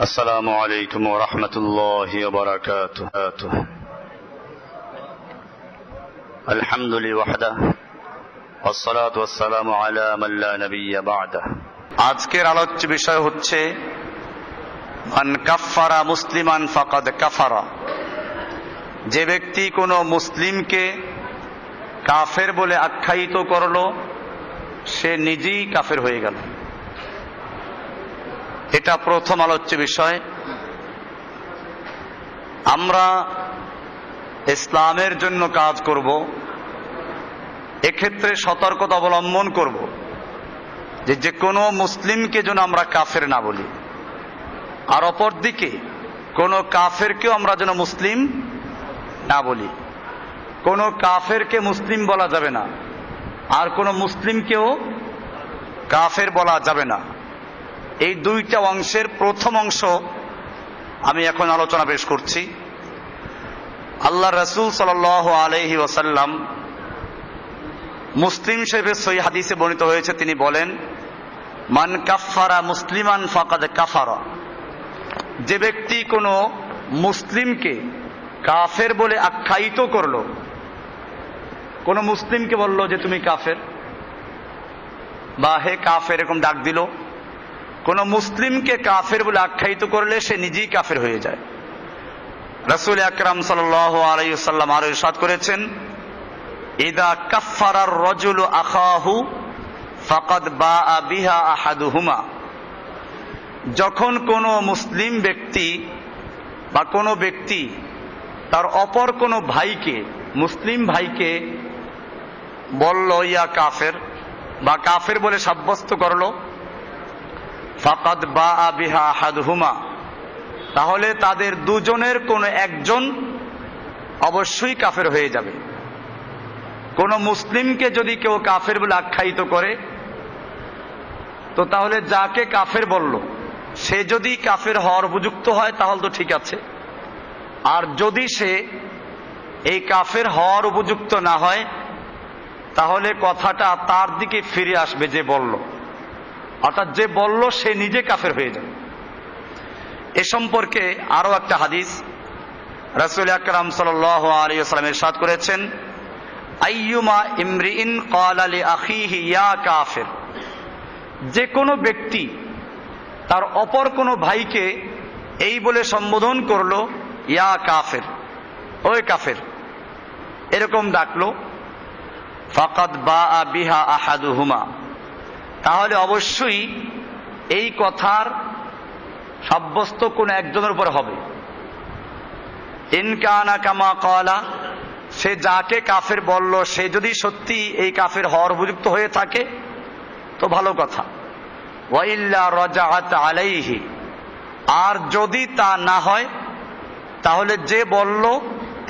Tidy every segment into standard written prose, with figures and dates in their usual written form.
السلام عليكم ورحمة الله وبركاته. الحمد لله وحده والصلاة والسلام على من لا نبي بعده. আজকের আলোচ্য বিষয় হচ্ছে মান কাফারা মুসলিমান ফাকাদ কাফারা। যে ব্যক্তি কোনো মুসলিমকে কাফের বলে আখ্যায়িত করলো সে নিজেই কাফের হয়ে গেল। এটা প্রথম আলোচ্য বিষয়। আমরা ইসলামের জন্য কাজ করব, এক্ষেত্রে সতর্কতা অবলম্বন করব যে কোনো মুসলিমকে যেন আমরা কাফের না বলি, আর অপরদিকে কোনো কাফেরকেও আমরা যেন মুসলিম না বলি। কোনো কাফেরকে মুসলিম বলা যাবে না, আর কোনো মুসলিমকেও কাফের বলা যাবে না। এই দুইটা অংশের প্রথম অংশ আমি এখন আলোচনা পেশ করছি। আল্লাহ রাসূল সাল্লাল্লাহু আলাইহি ওয়াসাল্লাম মুসলিম শরীফের সহিহ হাদিসে বর্ণিত হয়েছে, তিনি বলেন মান কাফারা মুসলিমান ফাকাদ কাফারা। যে ব্যক্তি কোনো মুসলিমকে কাফের বলে আখ্যায়িত করলো, কোনো মুসলিমকে বলল যে তুমি কাফের বা হে কাফের এরকম ডাক দিল, কোন মুসলিমকে কাফের বলে আখ্যায়িত করলে সে নিজেই কাফের হয়ে যায়। রাসূল আকরাম সাল্লাল্লাহু আলাইহি ওয়াসাল্লাম আরো ইরশাদ করেছেন ইদা কাফফারার রাজুলু আখাহু ফাকাদ বাআ বিহা আহাদুহুমা। যখন কোনো মুসলিম ব্যক্তি বা কোনো ব্যক্তি তার অপর কোনো ভাইকে, মুসলিম ভাইকে বলল ইয়া কাফের বা কাফের বলে সাব্যস্ত করলো, ফাকাদ বাআ বিহা আহাদুহুমা, তাহলে তাদের দুজনের কোনো একজন অবশ্যই কাফের হয়ে যাবে। কোন মুসলিমকে যদি কেউ কাফের বলে আখ্যায়িত করে, তো তাহলে যাকে কাফের বলল সে যদি কাফের হওয়ার উপযুক্ত হয় তাহলে তো ঠিক আছে, আর যদি সে এই কাফের হওয়ার উপযুক্ত না হয় তাহলে কথাটা তার দিকে ফিরে আসবে যে বলল, অর্থাৎ যে বলল সে নিজে কাফের হয়ে যাবে। এ সম্পর্কে আরো একটা হাদিস রাসূল আকরাম সাল্লাল্লাহু আলাইহি ওয়াসাল্লাম ইরশাদ করেছেন আইয়ুমা ইমরিইন ক্বালা লি আখিহি ইয়া কাফির। যে কোনো ব্যক্তি তার অপর কোনো ভাইকে এই বলে সম্বোধন করলো ইয়া কাফির, ওই কাফের এরকম ডাকলো, ফাকাদ বাআ বিহা আহাদুহুমা, তাহলে অবশ্যই এই কথার সাব্যস্ত কোন একজনের উপর হবে। ইন কানা কামা ক্বালা, সে যাকে কাফের বলল সে যদি সত্যি এই কাফের হওয়ার উপযুক্ত হয়ে থাকে তো ভালো কথা, ওয়া ইল্লা রাজাআত আলাইহি, আর যদি তা না হয় তাহলে যে বলল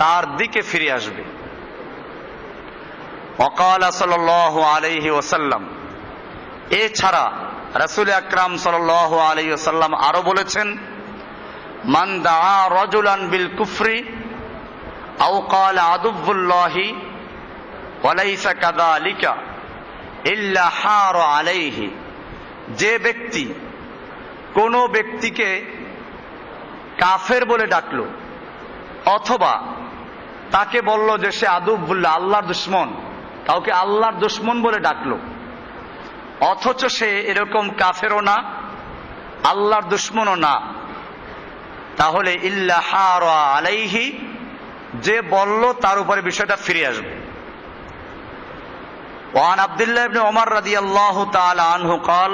তার দিকে ফিরে আসবে। ওয়া ক্বালা সাল্লাল্লাহু আলাইহি ওয়াসাল্লাম, এছাড়া রাসূল আকরাম সাল্লাল্লাহু আলাইহি ওয়াসাল্লাম আরো বলেছেন মান দাআ রাজুলান বিল কুফরি আও ক্বালা আদুউল্লাহি ওয়া লাইসা কাযালিকা ইল্লা হারা আলাইহি। যে ব্যক্তি কোনো ব্যক্তিকে কাফের বলে ডাকলো অথবা তাকে বলল যে সে আদুউল্লাহ, আল্লাহর দুশমন, কাউকে আল্লাহর দুশমন বলে ডাকলো, অথচ সে এরকম কাফেরও না আল্লাহর দুশমনও না, তাহলে ইল্লা হারা আলাইহি, যে বলল তার উপরে বিষয়টা ফিরে আসবে। ওয়ান আব্দুল্লাহ ইবনে ওমর রাদিয়াল্লাহু তাআলা আনহু قال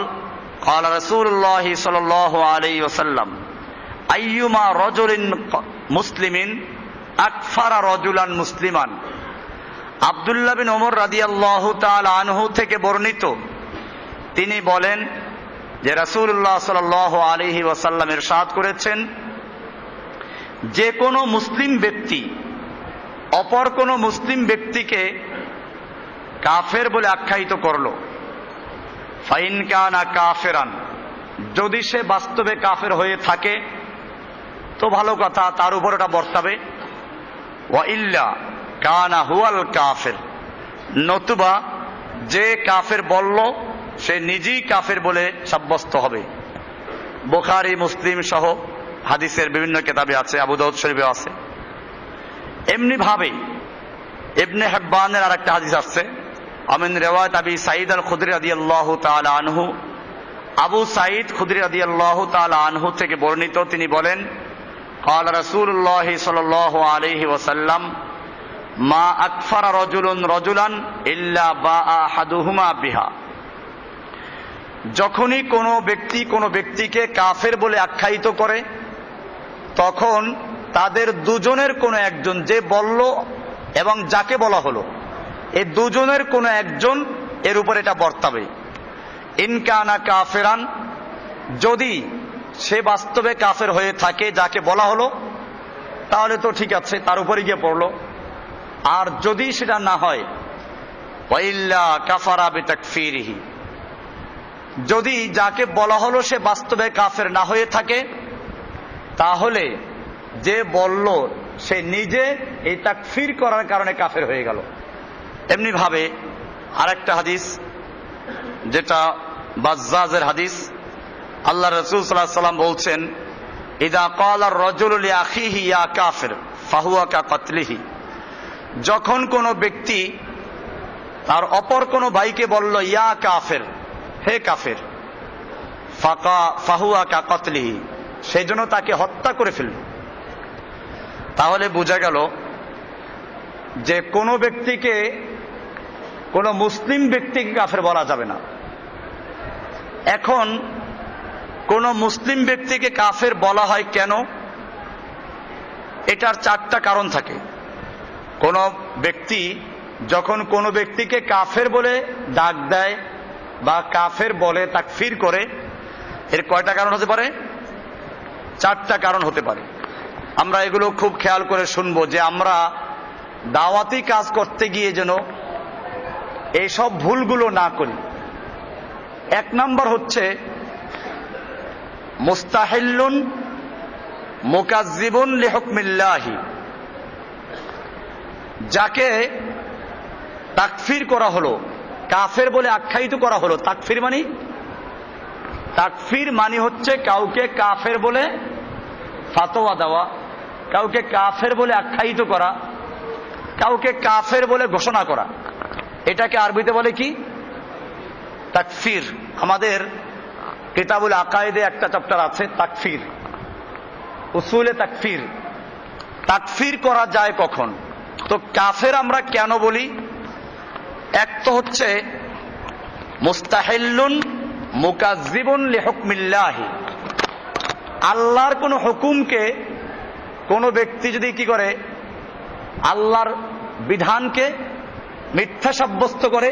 قال رسول الله صلى الله عليه وسلم আইয়ুমা রাজুলিন মুসলিমিন আকফারা রাজুলান মুসলিমান। আব্দুল্লাহ বিন ওমর রাদিয়াল্লাহু তাআলা আনহু থেকে বর্ণিত, তিনি বলেন যে রাসূলুল্লাহ সাল্লাল্লাহু আলাইহি ওয়াসাল্লাম ইরশাদ করেছেন যে কোনো মুসলিম ব্যক্তি অপর কোনো মুসলিম ব্যক্তিকে কাফের বলে আখ্যায়িত করলো, ফাইন কানা কাফেরান, যদি সে বাস্তবে কাফের হয়ে থাকে তো ভালো কথা, তার উপর এটা বর্তাবে। ওয়া ইল্লা কানা হুয়াল কাফের, নতুবা যে কাফের বলল সে নিজেই কাফের বলে সাব্যস্ত হবে। বুখারী মুসলিম সহ হাদিসের বিভিন্ন কিতাবে আছে, আবু দাউদ শরীফে আছে। এমনি ভাবে ইবনে হিব্বানের আরেকটা হাদিস আছে, আমিন রিওয়ায়াত আবি সাঈদ আল খুদরি রাদিয়াল্লাহু তাআলা আনহু, আবু সাঈদ খুদরি রাদিয়াল্লাহু তাআলা আনহু থেকে বর্ণিত, তিনি বলেন قال رسول الله صلى الله عليه وسلم ما أكفر رجل رجلا إلا باء أحدهما بها। যখনই কোনো ব্যক্তি কোনো ব্যক্তিকে কাফের বলে আখ্যায়িত করে, তখন তাদের দুজনের কোনো একজন, যে বলল এবং যাকে বলা হলো, এই দুজনের কোনো একজন এর উপর এটা বর্তাবে। ইনকানা কাফেরান, যদি সে বাস্তবে কাফের হয়ে থাকে যাকে বলা হলো, তাহলে তো ঠিক আছে, তার উপরে গিয়ে পড়লো। আর যদি সেটা না হয়, ওয়াইল্লা কাফারা বিতাকফিরিহি, যদি যাকে বলা হলো সে বাস্তবে কাফের না হয়ে থাকে, তাহলে যে বলল সে নিজে এই তাকফির করার কারণে কাফের হয়ে গেল। এমনি ভাবে আরেকটা হাদিস, যেটা বাজ্জাজের হাদিস, আল্লাহ রাসূল সাল্লাল্লাহু আলাইহি ওয়াসাল্লাম বলছেন ইযা ক্বালা আর-রাজুলু লিআখিহি ইয়া কাফির ফাহুয়া কাকতলিহি। যখন কোনো ব্যক্তি তার অপর কোনো ভাইকে বলল ইয়া কাফের, হে কাফের, ফাহুয়া কাকতলিহি, সেই জন্য তাকে হত্যা করে ফেলল। তাহলে বোঝা গেল যে কোনো ব্যক্তিকে, কোনো মুসলিম ব্যক্তিকে কাফের বলা যাবে না। এখন কোন মুসলিম ব্যক্তিকে কাফের বলা হয় কেন? এটার চারটা কারণ থাকে। কোন ব্যক্তি যখন কোনো ব্যক্তিকে কাফের বলে ডাক দেয় বা কাফের বলে তাকফির করে, এর কয়টা কারণ হতে পারে? চারটা কারণ হতে পারে। আমরা এগুলো খুব খেয়াল করে শুনবো, যে আমরা দাওয়াতি কাজ করতে গিয়ে যেন এইসব ভুলগুলো না করি। এক নাম্বার হচ্ছে মুস্তাহিল্লুন মুকাজ্জিবুন লিহুকমিল্লাহি, যাকে তাকফির করা হলো, কাফের বলে আখ্যায়িত করা হলো। তাকফির মানে হচ্ছে কাউকে কাফের বলে ফাতোয়া দেওয়া, কাউকে কাফের বলে আখ্যায়িত করা, কাউকে কাফের বলে ঘোষণা করা। এটাকে আরবিতে বলে কি? তাকফির। আমাদের কিতাবুল আকায়েদে একটা চ্যাপ্টার আছে তাকফির, উসুলে তাকফির। তাকফির করা যায় কখন? তো কাফের আমরা কেন বলি? এক তো হচ্ছে মুস্তাহিল্লুন মুকাজ্জিবুন লিহুকমিল্লাহি, আল্লাহর কোন হুকুমকে কোন ব্যক্তি যদি কি করে, আল্লাহর বিধানকে মিথ্যা সাব্যস্ত করে,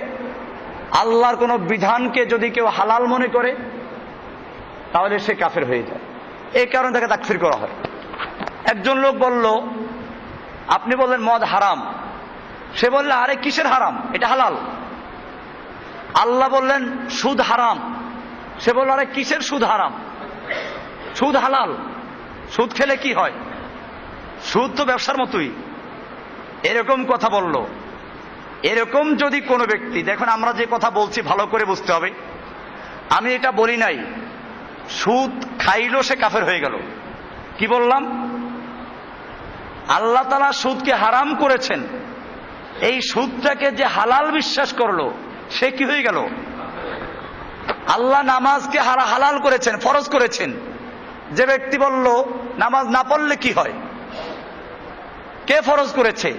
আল্লাহর কোন বিধানকে যদি কেউ হালাল মনে করে, তাহলে সে কাফের হয়ে যায়। এই কারণে তাকে তাকফির করা হয়। একজন লোক বলল, আপনি বললেন মদ হারাম, সে বলল আরে কিসের হারাম, এটা হালাল। আল্লাহ বললেন সুদ হারাম, সে বলল আরে কিসের সুদ হারাম, সুদ হালাল। সুদ খেলে কি হয়? সুদ তো ব্যবসার মতোই। এরকম কথা বলল। এরকম যদি কোনো ব্যক্তি, দেখুন আমরা যে কথা বলছি ভালো করে বুঝতে হবে, আমি এটা বলি নাই সুদ খাইলো সে কাফের হয়ে গেল। কি বললাম? আল্লাহ তাআলা সুদকে হারাম করেছেন, এই সুদটাকে যে হালাল বিশ্বাস করলো সে কি হয়ে গেল? আল্লাহ নামাজকে হালাল করেছেন, ফরজ করেছেন। যে ব্যক্তি বলল নামাজ না পড়লে কি হয়, কে ফরজ করেছে?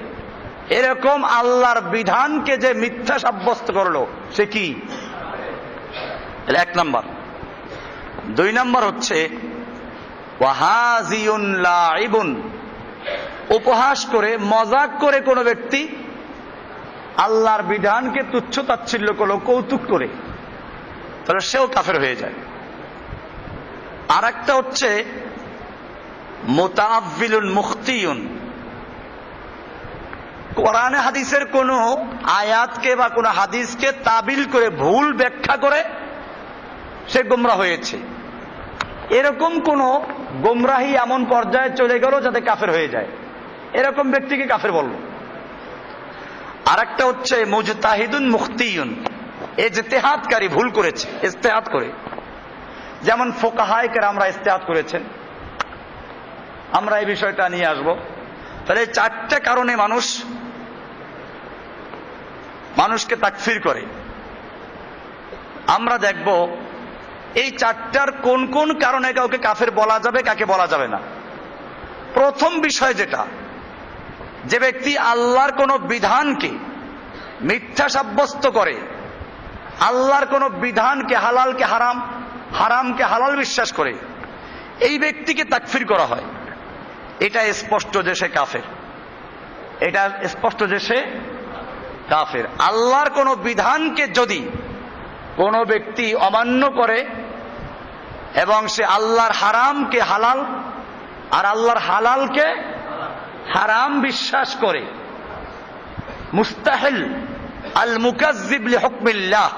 এরকম আল্লাহর বিধানকে যে মিথ্যা সাব্যস্ত করলো সে কি? এক নাম্বার। দুই নাম্বার হচ্ছে ওয়াহাজিউন লাইবুন, উপহাস করে মজাক করে কোনো ব্যক্তি আল্লাহর বিধানকে তুচ্ছ তাচ্ছিল্য করলো, কৌতুক করে, তাহলে সেও কাফের হয়ে যায়। আর একটা হচ্ছে মুতাআব্বিলুন মুখতিউন, কোরআনে হাদিসের কোন আয়াতকে বা কোন হাদিসকে তাবিল করে ভুল ব্যাখ্যা করে সে গোমরাহ হয়েছে। এরকম কোন গোমরাহি এমন পর্যায়ে চলে গেল যাতে কাফের হয়ে যায়, এরকম ব্যক্তিকে কাফের বলল। আর একটা হচ্ছে মুজতাহিদুন মুখতিউন, ইজতিহাদকারী, ভুল করেছে ইজতিহাদ করে। যেমন ফোকাহায়ে কেরামরা ইস্তেহাদ করেছেন, আমরা এই বিষয়টা নিয়ে আসব। তাহলে এই চারটা কারণে মানুষকে তাকফির করে। আমরা দেখব এই চারটার কোন কোন কারণে কাউকে কাফের বলা যাবে, কাকে বলা যাবে না। প্রথম বিষয় যেটা, যে ব্যক্তি আল্লাহর কোন বিধানকে মিথ্যা সাব্যস্ত করে, আল্লাহর কোন বিধানকে হালালকে হারাম, হারামকে হালাল বিশ্বাস করে, এই ব্যক্তিকে তাকফির করা হয়। এটা স্পষ্ট যে সে কাফের, এটা স্পষ্ট যে সে কাফের। আল্লাহর কোন বিধানকে যদি কোন ব্যক্তি অমান্য করে এবং সে আল্লাহর হারামকে হালাল আর আল্লাহর হালালকে হারাম বিশ্বাস করে, মুস্তাহিল আল মুকাজ্জিব লিহুকমিল্লাহ,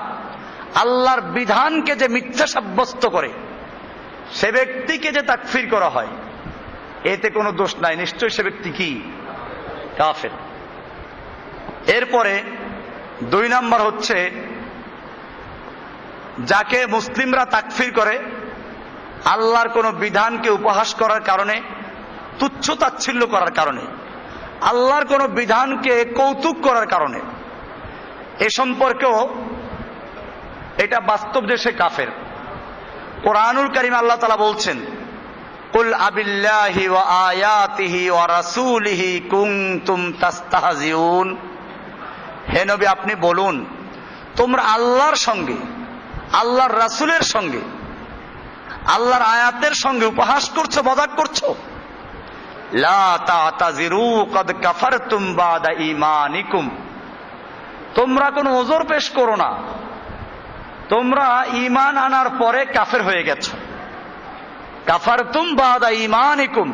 আল্লাহর বিধানকে যে মিথ্যা সাব্যস্ত করে, সে ব্যক্তিকে যে তাকফির করা হয়, এতে কোনো দোষ নাই, নিশ্চয় সে ব্যক্তি কি কাফের। এরপরে 2 নাম্বার হচ্ছে, যাকে মুসলিমরা তাকফির করে আল্লাহর কোন বিধানকে উপহাস করার কারণে, তুচ্ছ তাচ্ছিল্য করার কারণে, আল্লাহর কোন বিধানকে কৌতুক করার কারণে, এ সম্পর্কেও এটা বাস্তব যে সে কাফের। কোরআনুল কারীম আল্লাহ তাআলা বলছেন, কুল আবিল্লাহি ওয়া আয়াতিহি ওয়া রাসূলিহি কুনতুম তাস্তাহজিউন, হে নবী আপনি বলুন, তোমরা আল্লাহর সঙ্গে, আল্লাহর রাসূলের সঙ্গে, আল্লাহর আয়াতের সঙ্গে উপহাস করছো, মজাক করছো। লা তা'তাযিরু ক্বাদ কাফারতুম বাদা ঈমানিকুম, তোমরা কোনো ওযর পেশ করো না, তোমরা ঈমান আনার পরে কাফের হয়ে গেছো। কাফারতুম বাদা ঈমানিকুম,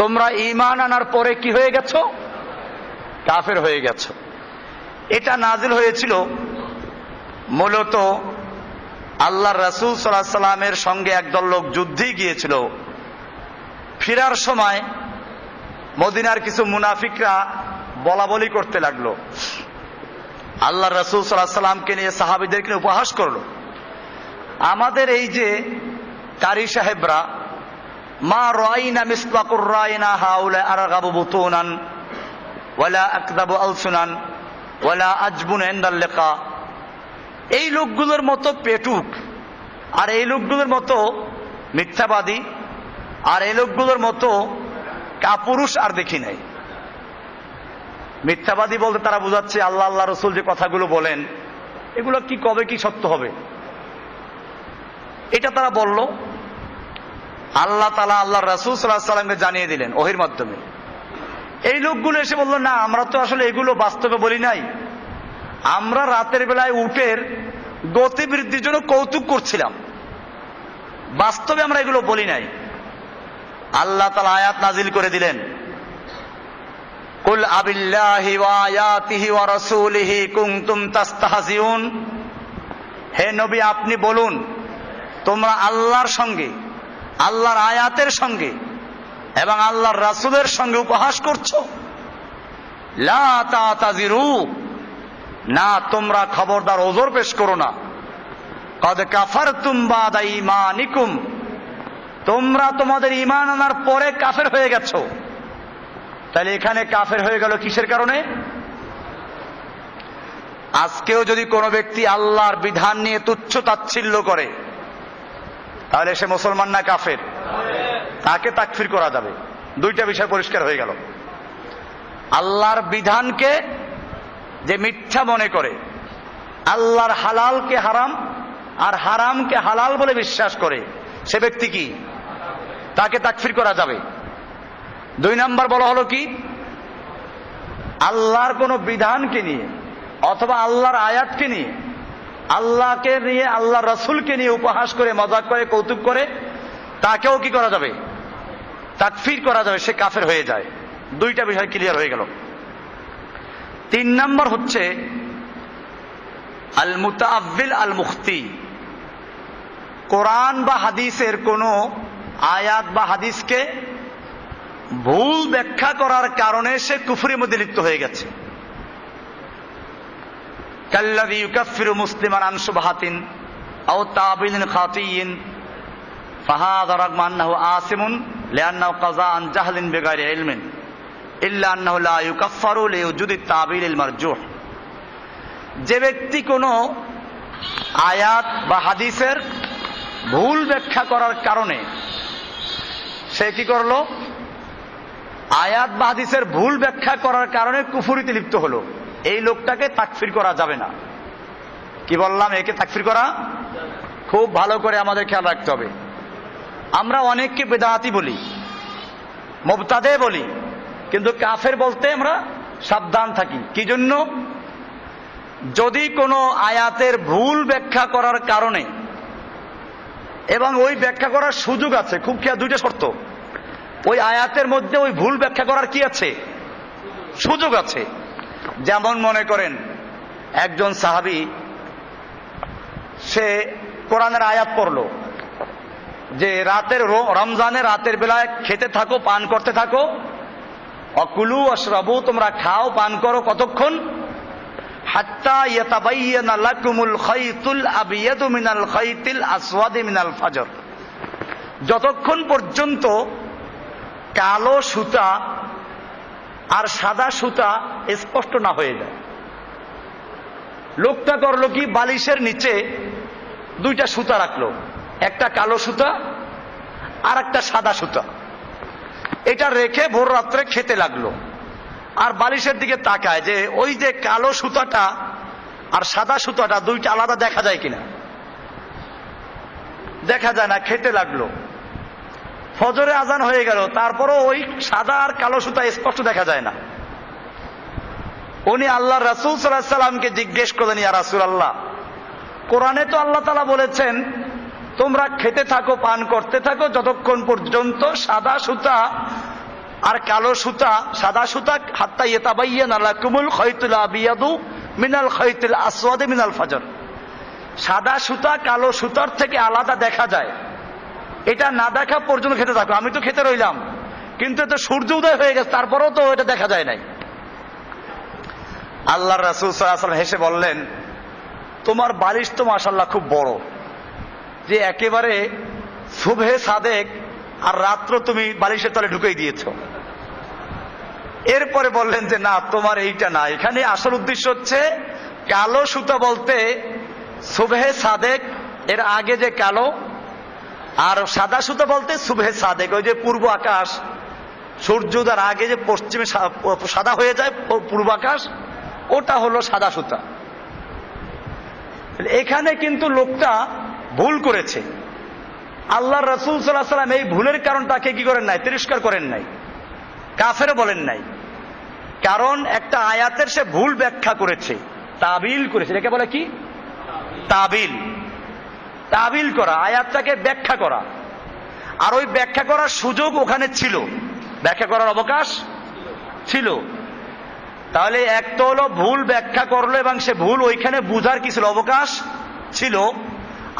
তোমরা ঈমান আনার পরে কি হয়ে গেছো? কাফের হয়ে গেছো। এটা নাজিল হয়েছিল মূলত আল্লাহর রাসূল সাল্লাল্লাহু আলাইহি সাল্লামের সঙ্গে একদল লোক যুদ্ধে গিয়েছিল। ফেরার সময় মদিনার কিছু মুনাফিকরা বলা বলি করতে লাগলো, আল্লাহর রাসূল সাল্লাল্লাহু আলাইহি সাল্লামকে নিয়ে, সাহাবীদেরকে নিয়ে উপহাস করলো। আমাদের এই যে কারি সাহেবরা, মা রাইনা মিসলাকুর রাইনা হাউলা আরগাবু বুতুনান ওয়ালা আকদাবু আলসুনান ওয়ালা আজবুন ইনদাল লিকা, এই লোকগুলোর মতো পেটুক আর এই লোকগুলোর মতো মিথ্যাবাদী আর এই লোকগুলোর মতো কাপুরুষ আর দেখি নাই। মিথ্যাবাদী বলতে তারা বোঝাচ্ছে আল্লাহ আল্লাহ রসুল যে কথাগুলো বলেন এগুলো কি কবে কি সত্য হবে, এটা তারা বলল। আল্লাহ তাআলা আল্লাহ রাসূল সাল্লাল্লাহু আলাইহি সাল্লামকে জানিয়ে দিলেন ওহীর মাধ্যমে। এই লোকগুলো এসে বলল, না আমরা তো আসলে এগুলো বাস্তবে বলি নাই, আমরা রাতের বেলায় উটের গতি বৃদ্ধির জন্য কৌতুক করছিলাম, বাস্তবে আমরা এগুলো বলি নাই। আল্লাহ তাআলা আয়াত নাজিল করে দিলেন, কুল আবিল্লাহি ওয়া আয়াতিহি ওয়া রাসূলিহি কুনতুম তাস্তাহজিউন, হে নবী আপনি বলুন, তোমরা আল্লাহর সঙ্গে, আল্লাহর আয়াতের সঙ্গে এবং আল্লাহর রাসূলের সঙ্গে উপহাস করছো। লা তা'তাযিরু, না তোমরা খবরদার ওযর পেশ করো না। ক্বাদ কাফারতুম বাদা ঈমানিকুম, তোমরা তোমাদের ঈমান আনার পরে কাফের হয়ে গেছো। তাহলে এখানে কাফের হয়ে গেল কিসের কারণে? আজকেও যদি কোনো ব্যক্তি আল্লাহর বিধান নিয়ে তুচ্ছ তাচ্ছিল্য করে তাহলে সে মুসলমান না কাফের? তাকে তাকফির করা যাবে। দুইটা বিষয় পরিষ্কার হয়ে গেল। আল্লাহর বিধানকে যে মিথ্যা মনে করে, আল্লাহর হালালকে হারাম আর হারামকে হালাল বলে বিশ্বাস করে, সে ব্যক্তি কি? তাকে তাকফির করা যাবে। 2 নাম্বার বলা হলো কি, আল্লাহর কোন বিধানকে নিয়ে অথবা আল্লাহর আয়াতকে নিয়ে, আল্লাহকে নিয়ে, আল্লাহ রাসূলকে নিয়ে উপহাস করে, মজাক করে, কৌতুক করে, তাকেও কি করা যাবে? তাকফির করা যাবে, সে কাফের হয়ে যায়। দুইটা বিষয় ক্লিয়ার হয়ে গেল। 3 নাম্বার হচ্ছে আল মুতাআব্বিল আল মুখতি, কোরআন বা হাদিসের কোন আয়াত বা হাদিসকে ভুল ব্যাখ্যা করার কারণে সে কুফরের মধ্যে লিপ্ত হয়ে গেছে। কাল্লাযী ইউকাফিরু মুসলিমান আন শুবহাতিন আও তাবিলিন খাতিয়িন ফাহাযা রাগমা আন্নাহু আসিমুন লিআন্নাহু কাযা আন জাহলিন বিগাইরি ইলমিন ইল্লা আন্নাহু লা ইউকাফফারু লিউজুদি তাবিলিল মারজুহ। যে ব্যক্তি কোনো আয়াত বা হাদিসের ভুল ব্যাখ্যা করার কারণে সে কি করলো, আয়াত বা হাদিসের ভুল ব্যাখ্যা করার কারণে কুফরিতে লিপ্ত হলো, এই লোকটাকে তাকফির করা যাবে না। কি বললাম? একে তাকফির করা খুব ভালো করে আমাদের খেয়াল রাখতে হবে। আমরা অনেককে বেদাতি বলি, মুবতাদে বলি, কিন্তু কাফের বলতে আমরা সাবধান থাকি। কি জন্য? যদি কোনো আয়াতের ভুল ব্যাখ্যা করার কারণে, এবং ওই ব্যাখ্যা করার সুযোগ আছে, খুব খেয়াল, দুইটা শর্ত, ওই আয়াতের মধ্যে ওই ভুল ব্যাখ্যা করার কি আছে? সুযোগ আছে। যেমন মনে করেন একজন সাহাবী সে কোরআনের আয়াত পড়লো যে রমজানের রাতের বেলায় খেতে থাকো, পান করতে থাকো, অকুলু অশরাবু, তোমরা খাও পান করো, কতক্ষণ? হাত্তা ইয়াতাবায়্যানা লাকুমুল খাইতুল আবিয়াদু মিনাল খাইতিল আসওয়াদি মিনাল ফাজর, যতক্ষণ পর্যন্ত কালো সুতা আর সাদা সুতা স্পষ্ট না হয়ে যায়। লোকটা করলো কি, বালিশের নিচে দুইটা সুতা রাখলো, একটা কালো সুতা আর একটা সাদা সুতা। এটা রেখে ভোর রাত্রে খেতে লাগলো, আর বালিশের দিকে তাকায় যে ওই যে কালো সুতাটা আর সাদা সুতাটা দুইটা আলাদা দেখা যায় কিনা। দেখা যায় না, খেতে লাগলো। ফজরে আজান হয়ে গেল, তারপরও ওই সাদা আর কালো সুতা স্পষ্ট দেখা যায় না। উনি আল্লাহ রাসূল সাল্লাল্লাহু আলাইহি সাল্লামকে জিজ্ঞেস করলেন, ইয়া রাসূলুল্লাহ, কোরআনে তো আল্লাহ তাআলা বলেছেন তোমরা খেতে থাকো, পান করতে থাকো, যতক্ষণ পর্যন্ত সাদা সুতা আর কালো সুতা, সাদা সুতা হাত্তা ইয়াতাবায়্যানা লাকুমুল খাইতুল আবিয়াদু মিনাল খাইতিল আসওয়াদি মিনাল ফাজর, সাদা সুতা কালো সুতার থেকে আলাদা দেখা যায়, এটা না দেখা পর্যন্ত খেতে থাকো। আমি তো খেতে রইলাম, কিন্তু এত সূর্য উদয় হয়ে গেছে, তারপরেও তো এটা দেখা যায় নাই। আল্লাহর রাসূল সাল্লাল্লাহু আলাইহি ওয়াসাল্লাম হেসে বললেন, তোমার বালিশ তো মাশাআল্লাহ খুব বড়, যে একেবারে সুবহে সাদেক আর রাত্র তুমি বালিশের তলে ঢুকিয়ে দিয়েছো। এরপরে বললেন যে না, তোমার এইটা না, এখানে আসল উদ্দেশ্য হচ্ছে কালো সুতা বলতে সুবহে সাদেক এর আগে যে কালো, আর সাদা সুতা বলতে সুবহে সাদেক, ওই যে পূর্ব আকাশ সূর্যোদয়ের আগে যে পশ্চিমে সাদা হয়ে যায় পূর্ব আকাশ, ওটা হলো সাদা সুতা। এখানে কিন্তু লোকটা ভুল করেছে। আল্লাহ রাসূল সাল্লাল্লাহু আলাইহি ওয়াসাল্লাম এই ভুলের কারণটাকে কি করেন নাই? তিরস্কার করেন নাই, কাফেরও বলেন নাই। কারণ একটা আয়াতের সে ভুল ব্যাখ্যা করেছে, তাবিল করেছে। এটাকে বলে কি? তাবিল। তাবিল করা, আয়াতটাকে ব্যাখ্যা করা। আর ওই ব্যাখ্যা করার সুযোগ ওখানে ছিল, ব্যাখ্যা করার অবকাশ ছিল। তাহলে এক তো হলো ভুল ব্যাখ্যা করলো এবং সে ভুল ওইখানে বুঝার কি ছিল? অবকাশ ছিল।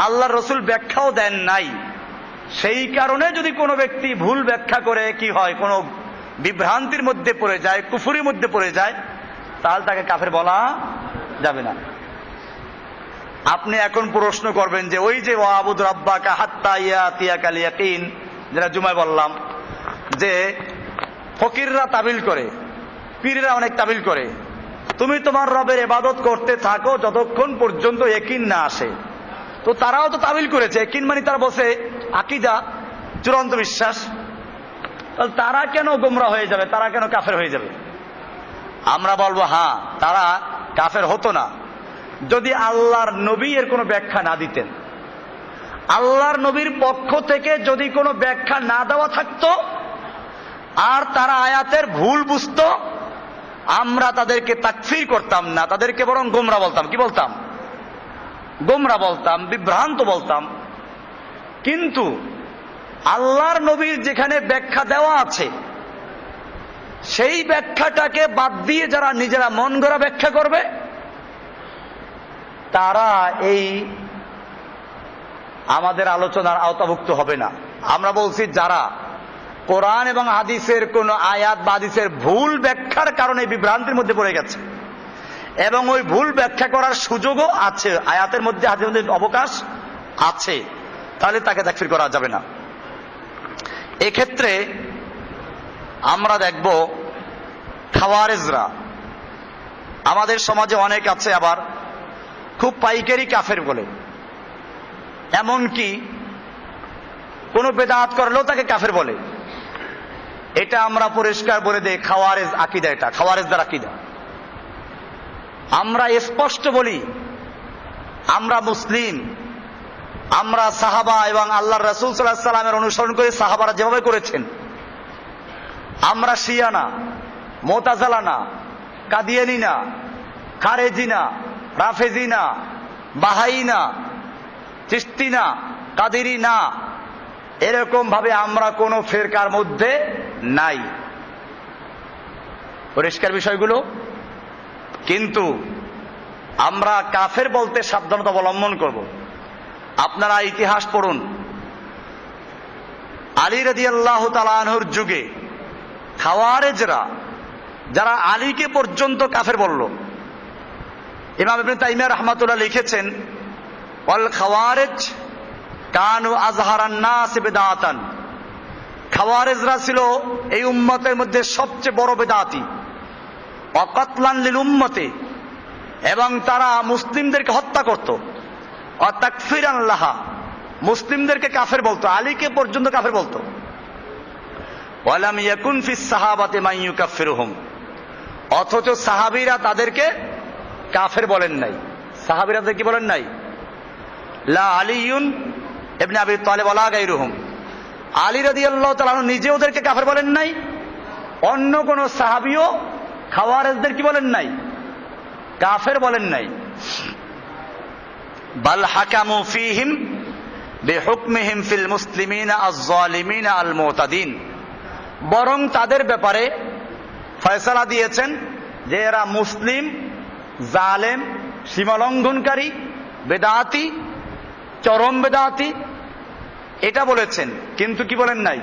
আল্লাহর রাসূল ব্যাখ্যাও দেন নাই। সেই কারণে যদি কোনো ব্যক্তি ভুল ব্যাখ্যা করে কি হয়, কোনো বিভ্রান্তির মধ্যে পড়ে যায়, কুফরির মধ্যে পড়ে যায়, তাহলে তাকে কাফের বলা যাবে না। আপনি এখন প্রশ্ন করবেন যে ওই যে ওয়াবুদ রাব্বাকা হাত্তা ইয়াতিয়াকাল ইয়াকিন, যেটা জুমায় বললাম যে ফকিররা তাবিল করে, পীররা অনেক তাবিল করে, তুমি তোমার রবের ইবাদত করতে থাকো যতক্ষণ পর্যন্ত ইয়াকিন না আসে। তো তারাও তো তাবিল করেছে, ইয়াকিন মানে তারা বসে আকীদা, চূড়ান্ত বিশ্বাস। তাহলে তারা কেন গোমরা হয়ে যাবে, তারা কেন কাফের হয়ে যাবে? আমরা বলবো হ্যাঁ, তারা কাফের হতো না যদি আল্লাহর নবী এর কোনো ব্যাখ্যা না দিতেন। আল্লাহর নবীর পক্ষ থেকে যদি কোনো ব্যাখ্যা না দেওয়া থাকতো আর তারা আয়াতের ভুল বুঝতো, আমরা তাদেরকে তাকফির করতাম না, তাদেরকে বরং গোমরা বলতাম। কি বলতাম? গোমরা বলতাম, বিভ্রান্ত বলতাম। কিন্তু আল্লাহর নবীর যেখানে ব্যাখ্যা দেওয়া আছে সেই ব্যাখ্যাটাকে বাদ দিয়ে যারা নিজেরা মন গড়া ব্যাখ্যা করবে, তারা এই আমাদের আলোচনার আওতাভুক্ত হবে না। আমরা বলছি যারা কোরআন এবং হাদিসের কোন আয়াত বা হাদিসের ভুল ব্যাখ্যার কারণে বিভ্রান্তির মধ্যে পড়ে গেছে এবং ওই ভুল ব্যাখ্যা করার সুযোগও আছে, আয়াতের মধ্যে হাদিসের মধ্যে অবকাশ আছে, তাহলে তাকে তাকফির করা যাবে না। এক্ষেত্রে আমরা দেখব খাওয়ারেজরা আমাদের সমাজে অনেক আছে, আবার খুব পাইকারি কাফের বলে, এমনকি কোনো বেদাত করলেও তাকে কাফের বলে। এটা আমরা পরিষ্কার বলে দেই খাওয়ারেজ আকীদা, এটা খাওয়ারেজদের আকীদা। আমরা স্পষ্ট বলি আমরা মুসলিম, আমরা সাহাবা এবং আল্লাহর রাসূল সাল্লাল্লাহু আলাইহি সাল্লামের অনুসরণ করে সাহাবারা যেভাবে করেছেন। আমরা শিয়া না, মুতাজিলা না, কাদিয়ানী না, খারেজি না, রাফেজি না, বাহাই না, চিশতি না, কাদেরি না, এরকম ভাবে আমরা কোন ফিরকার মধ্যে নাই। পরিষ্কার বিষয়গুলো। কিন্তু আমরা কাফের বলতে সাবধানতা অবলম্বন করব। আপনারা ইতিহাস পড়ুন, আলী রাদিয়াল্লাহু তাআলা আনহুর যুগে খাওয়ারেজরা যারা আলীকে পর্যন্ত কাফের বলল, ইমাম ইবনে তাইমিয়া রাহমাতুল্লাহ লিখেছেন, ওয়াল খাওয়ারেজ কানু আযহারান নাস বিদআতান, খাওয়ারেজরা ছিল এই উম্মতের মধ্যে সবচেয়ে বড় বেদাতি, ওয়া কাতলান লিল উম্মতি, এবং তারা মুসলিমদেরকে হত্যা করত, ওয়া তাকফিরান লাহা, মুসলিমদেরকে কাফের বলতো, আলীকে পর্যন্ত কাফের বলতো। ওয়ালাম ইয়াকুন ফিস সাহাবাতি মান ইউকাফিরুহুম, অথচ সাহাবীরা তাদেরকে কাফের বলেন নাই। সাহাবীরা কি বলেন নাই? লা আলিয়ুন ইবনে আবি তালিব ওয়ালা গায়রুহুম, আলী রাদিয়াল্লাহু তাআলা নিজে ওদেরকে কাফের বলেন নাই, অন্য কোন সাহাবীও খাওয়ারেজদের কি বলেন নাই? কাফের বলেন নাই। বাল হাকামু ফীহিম বিহুকমিহিম ফিল মুসলিমিনা আয-যালিমিনা আল-মুতাদিন, বরং তাদের ব্যাপারে ফয়সালা দিয়েছেন যে এরা মুসলিম, জালেম, সীমালঙ্ঘনকারী, বেদাতি, চরম বেদাতি, এটা বলেছেন। কিন্তু কি বলেন নাই?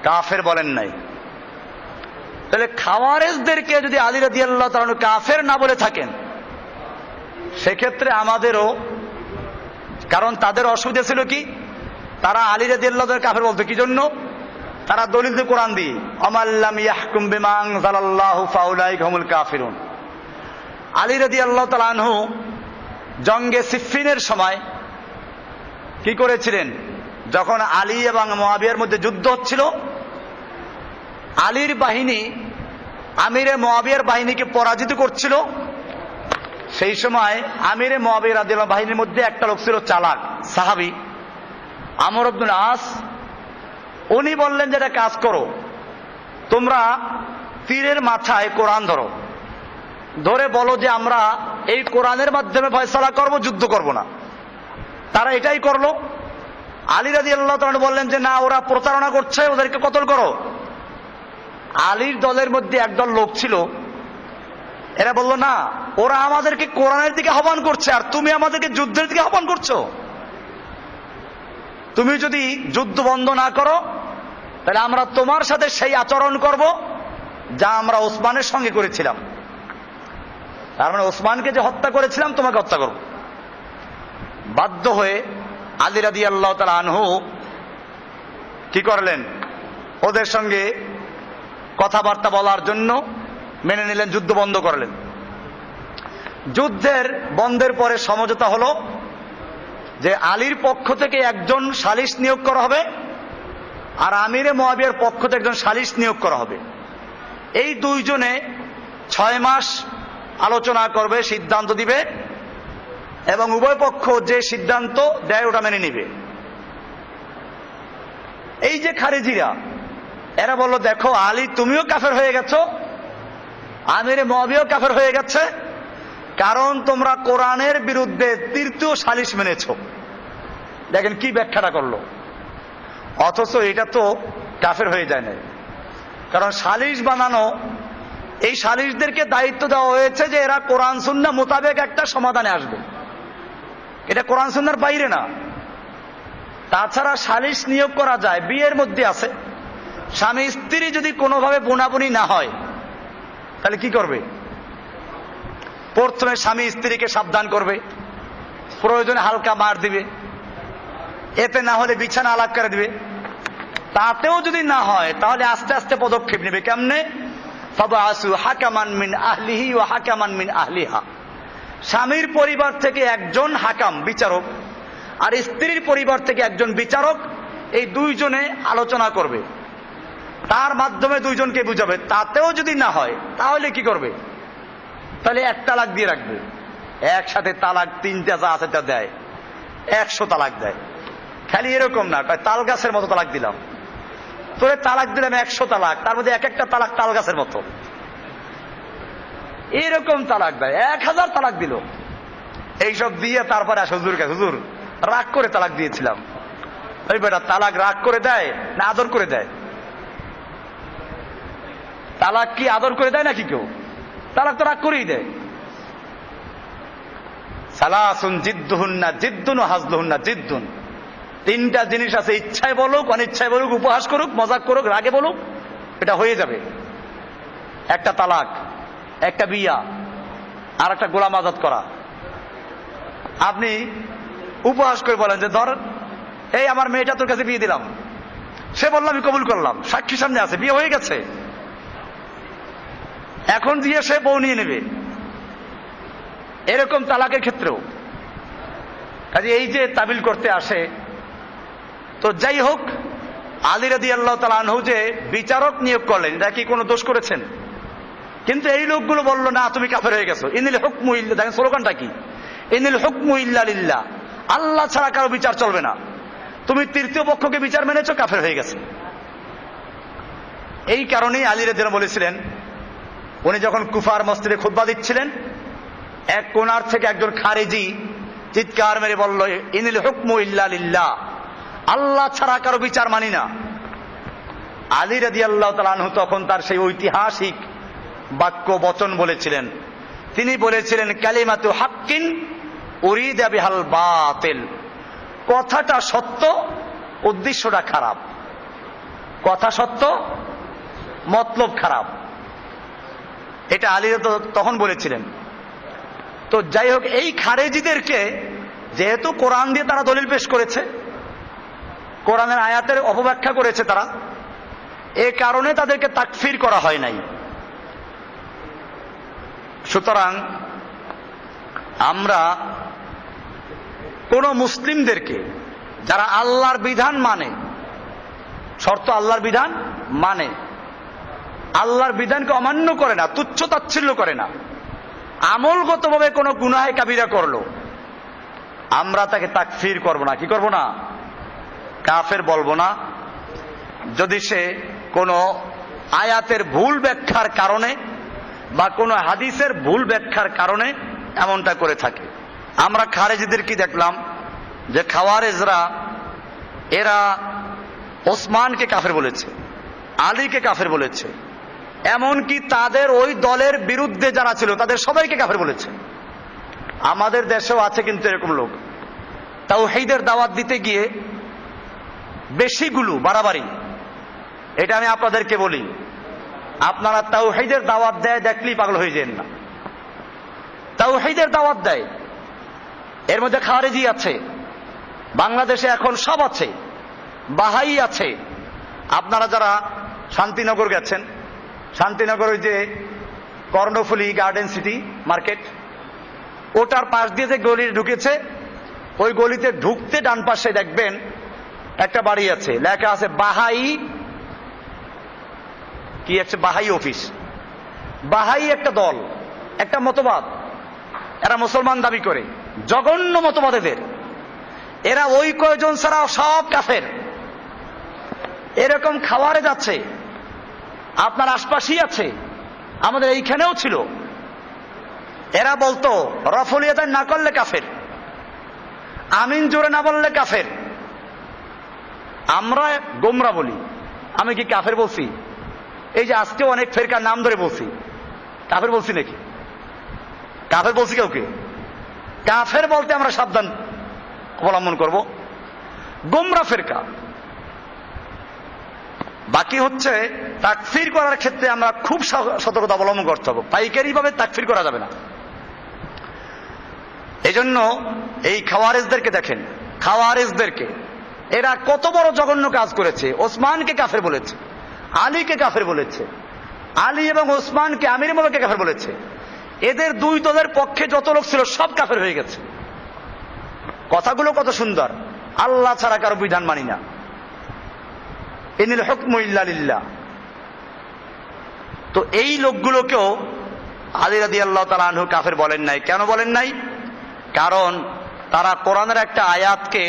কাফের বলেন নাই। তাহলে খাওয়ারেজদেরকে যদি আলী রাদিয়াল্লাহু তাআলা কাফের না বলে থাকেন, সেক্ষেত্রে আমাদেরও, কারণ তাদের অসুবিধা ছিল কি, তারা আলী রাদিয়াল্লাহু তাআলা কাফের বলতো কি জন্য? তারা দলিল দিয়ে কোরআন দিয়ে আমাল্লাম ইয়াহকুম বিমা আনজালাল্লাহু ফাউলাইকা হুমুল কাফিরুন। আলী রাদিয়াল্লাহু তাআলা আনহু জঙ্গে সিফফিনের সময় কি করেছিলেন? যখন আলী এবং মুয়াবিয়ার মধ্যে যুদ্ধ হচ্ছিল, আলীর বাহিনী আমিরে মুয়াবিয়ার বাহিনীকে পরাজিত করছিল। সেই সময় আমিরে মুয়াবিয়া রাদিয়াল্লাহু বাহিনীর মধ্যে একটা লোক ছিল চালাক সাহাবী, আমর ইবনুল আস। উনি বললেন যে একটা কাজ করো, তোমরা তীরের মাথায় কোরআন ধরো, ধরে বলো যে আমরা এই কোরআনের মাধ্যমে ফয়সালা করব, যুদ্ধ করব না। তারা এটাই করলো। আলী রাদিয়াল্লাহু তাআলা বললেন যে না, ওরা প্রতারণা করছে, ওদেরকে কতল করো। আলীর দলের মধ্যে একদল লোক ছিল, এরা বলল না, ওরা আমাদেরকে কোরআনের দিকে আহ্বান করছে, আর তুমি আমাদেরকে যুদ্ধের দিকে আহ্বান করছো। তুমি যদি যুদ্ধ বন্ধ না করো, তাহলে আমরা তোমার সাথে সেই আচরণ করব যা আমরা ওসমানের সঙ্গে করেছিলাম। তার মানে ওসমানকে যে হত্যা করেছিলাম, তোমাকে হত্যা করব। বাধ্য হয়ে আলী রাদিয়াল্লাহু তাআলা আনহু কি করলেন? ওদের সঙ্গে কথাবার্তা বলার জন্য মেনে নিলেন, যুদ্ধ বন্ধ করলেন। যুদ্ধের বন্ধের পরে সমঝোতা হলো যে আলীর পক্ষ থেকে একজন সালিস নিয়োগ করা হবে, আর আমিরে মুয়াবিয়ার পক্ষ থেকে একজন সালিস নিয়োগ করা হবে। এই দুইজনে 6 মাস আলোচনা করবে, সিদ্ধান্ত দিবে, এবং উভয় পক্ষ যে সিদ্ধান্ত দেয় ওটা মেনে নিবে। এই যে খারেজিরা, এরা বলল দেখো আলী তুমিও কাফের হয়ে গেছো, আমিরে মুয়াবিয়াও কাফের হয়ে গেছে, কারণ তোমরা কোরআনের বিরুদ্ধে তৃতীয় সালিস মেনেছো। দেখেন কি ব্যাখ্যাটা করলো। অথচ এটা তো কাফের হয়ে যায় না, কারণ সালিস বানানো, এই সালিসদেরকে দায়িত্ব দেওয়া হয়েছে যে এরা কোরআন সুন্নাহ মোতাবেক একটা সমাধানে আসবে, এটা কোরআন সুন্নাহর বাইরে না। তাছাড়া সালিস নিয়োগ করা যায়, বিয়ের মধ্যে আছে, স্বামী স্ত্রী যদি কোনোভাবে বোনাবুনি না হয়, তাহলে কি করবে? প্রথমে স্বামী স্ত্রীকে সাবধান করবে, প্রয়োজনে হালকা মার দিবে, এতে না হলে বিছানা আলাদা করে দিবে, তাতেও যদি না হয় তাহলে আস্তে আস্তে পদক্ষেপ নেবে। কেমনে? ফাবআসু হাকামান মিন আহলিহি ওয়া হাকামান মিন আহলিহা। স্বামীর পরিবার থেকে একজন হাকাম বিচারক আর স্ত্রীর পরিবার থেকে একজন বিচারক, এই দুইজনে আলোচনা করবে, তার মাধ্যমে দুইজনকে বুঝাবে। তাতেও যদি না হয় তাহলে কি করবে? তাহলে এক তালাক দিয়ে রাখবে। একসাথে তালাক তিনটা যা আছে তা দেয়, 100 তালাক দেয়। খালি এরকম না, তাল গাছের মতো তালাক দিলাম, তোরে তালাক দিলাম 100 তালাক, তার মধ্যে এক একটা তালাক তাল গাছের মতো, এরকম তালাক দেয়। 1000 তালাক দিল। এইসব দিয়ে তারপরে আসে হুজুর কাছে, হুজুর রাগ করে তালাক দিয়েছিলাম। ওই বেটা তালাক রাগ করে দেয় না আদর করে দেয়? তালাক কি আদর করে দেয় নাকি কেউ? তালাক তো রাগ করেই দেয়। সালাসুন জিদ্দুহুন্না জিদ্দুন ওয়া হাজলুহুন্না জিদ্দুন। 3টা জিনিস আছে, ইচ্ছায় বলুক অনিচ্ছায় বলুক, উপহাস করুক মজাক করুক রাগে বলুক, এটা হয়ে যাবে। একটা তালাক, একটা বিয়া, আর একটা গোলাম আজাদ করা। আপনি উপহাস করে বলেন যে ধর এই আমার মেয়েটা তোর কাছে বিয়ে দিলাম, সে বললাম আমি কবুল করলাম, সাক্ষী সামনে আছে, বিয়ে হয়ে গেছে, এখন দিয়ে সে বউ নিয়ে নেবে। এরকম তালাকের ক্ষেত্রেও কাজে এই যে তাবিল করতে আসে, তো যাই হোক, আলী রাদিয়াল্লাহু তাআলা আনহু যে বিচারক নিয়োগ করলেন, এটা কি কোনো দোষ করেছেন? কিন্তু এই লোকগুলো বললো না তুমি কাফের হয়ে গেছো। ইনিল হুকমু ইল্লা, দেখেন স্লোগানটা কি, ইনিল হুকমু ইল্লা লিল্লাহ, আল্লাহ ছাড়া কারো বিচার চলবে না, তুমি তৃতীয় পক্ষকে বিচার মেনেছো, কাফের হয়ে গেছে। এই কারণেই আলী রাদিয়াল্লাহু বলেছিলেন, উনি যখন কুফার মসজিদে খুতবা দিচ্ছিলেন, এক কোনার থেকে একজন খারেজি চিৎকার মেরে বলল ইনিল হুকমু ইল্লা লিল্লাহ, আল্লাহ ছাড়া কারো বিচার মানি না। আলী রাদিয়াল্লাহু তাআলা আনহু তখন তার সেই ঐতিহাসিক বাক্য বচন বলেছিলেন। তিনি বলেছিলেন কালিমাতু হাক্কিন উরিদা বিহাল বাতিল, কথাটা সত্য উদ্দেশ্যটা খারাপ, কথা সত্য মতলব খারাপ, এটা আলী তখন বলেছিলেন। তো যাই হোক, এই খারেজিদেরকে যেহেতু কোরআন দিয়ে তারা দলিল পেশ করেছে, কোরআনের আয়াতের অপব্যাখ্যা করেছে তারা, এ কারণে তাদেরকে তাকফির করা হয় নাই। সুতরাং আমরা কোন মুসলিমদেরকে যারা আল্লাহর বিধান মানে, শর্ত আল্লাহর বিধান মানে, আল্লাহর বিধানকে অমান্য করে না, তুচ্ছ তাচ্ছিল্য করে না, আমলগতভাবে কোনো গুনাহে কাবিরা করলো, আমরা তাকে তাকফির করব না। কি করব না? কাফের বলবো না, যদি সে কোনো আয়াতের ভুল ব্যাখ্যার কারণে বা কোনো হাদিসের ভুল ব্যাখ্যার কারণে এমনটা করে থাকে। আমরা খারেজিদের কি দেখলাম যে খাওয়ারেজরা এরা ওসমানকে কাফের বলেছে, আলীকে কাফের বলেছে, এমনকি তাদের ওই দলের বিরুদ্ধে যারা ছিল তাদের সবাইকে কাফের বলেছে। আমাদের দেশেও আছে কিন্তু এরকম লোক, তাওহীদের দাওয়াত দিতে গিয়ে বেশিগুলো বাড়াবাড়ি। এটা আমি আপনাদেরকে বলি, আপনারা তাওহীদের দাওয়াত দেয় দেখলেই পাগল হয়ে যান না। তাওহীদের দাওয়াত দেয়, এর মধ্যে খারেজি আছে, বাংলাদেশে এখন সব আছে, বাহাই আছে। আপনারা যারা শান্তিনগর গেছেন, শান্তিনগর ওই যে কর্ণফুলী গার্ডেন সিটি মার্কেট, ওটার পাশ দিয়ে যে গলি ঢুকেছে, ওই গলিতে ঢুকতে ডান পাশে দেখবেন একটা বাড়ি আছে, লেখা আছে বাহাই, কি একটা বাহাই অফিস। বাহাই একটা দল, একটা মতবাদ, এরা মুসলমান দাবি করে, জঘন্য মতবাদ এদের। এরা ওই কয়জন ছাড়া সব কাফের। এরকম খাওয়ারে যাচ্ছে, আপনার আশপাশেই আছে, আমাদের এইখানেও ছিল। এরা বলতো রফুল ইয়াদান না করলে কাফের, আমিন জোরে না বললে কাফের। আমরা গোমরা বলি, আমি কি কাফের বলছি? এই যে আজকে অনেক ফেরকার নাম ধরে বলছি, কাফের বলছি নাকি? কাফের বলছি কাউকে? কাফের বলতে আমরা সাবধান অবলম্বন করব, গোমরা ফেরকা। বাকি হচ্ছে তাকফির করার ক্ষেত্রে আমরা খুব সতর্কতা অবলম্বন করতে হবে, পাইকারি ভাবে তাকফির করা যাবে না। এজন্য এই খাওয়ারেজদেরকে দেখেন, খাওয়ারেজদেরকে এরা কত বড় জঘন্য কাজ করেছে। ওসমানকে কাফের বলেছে, আলীকে কাফের বলেছে, আলী এবং ওসমানকে আমির মুলুককে কাফের বলেছে। এদের দুই দলের পক্ষে যত লোক ছিল সব কাফের হয়ে গেছে। কথাগুলো কত সুন্দর, আল্লাহ ছাড়া কারো বিধান মানি না, ইনিল হুকমু ইল্লা লিল্লাহ। তো এই লোকগুলোকেও আলী রাদিয়াল্লাহু তাআলা আনহু কাফের বলেন নাই। কেন বলেন নাই? কারণ তারা কোরআনের একটা আয়াতকে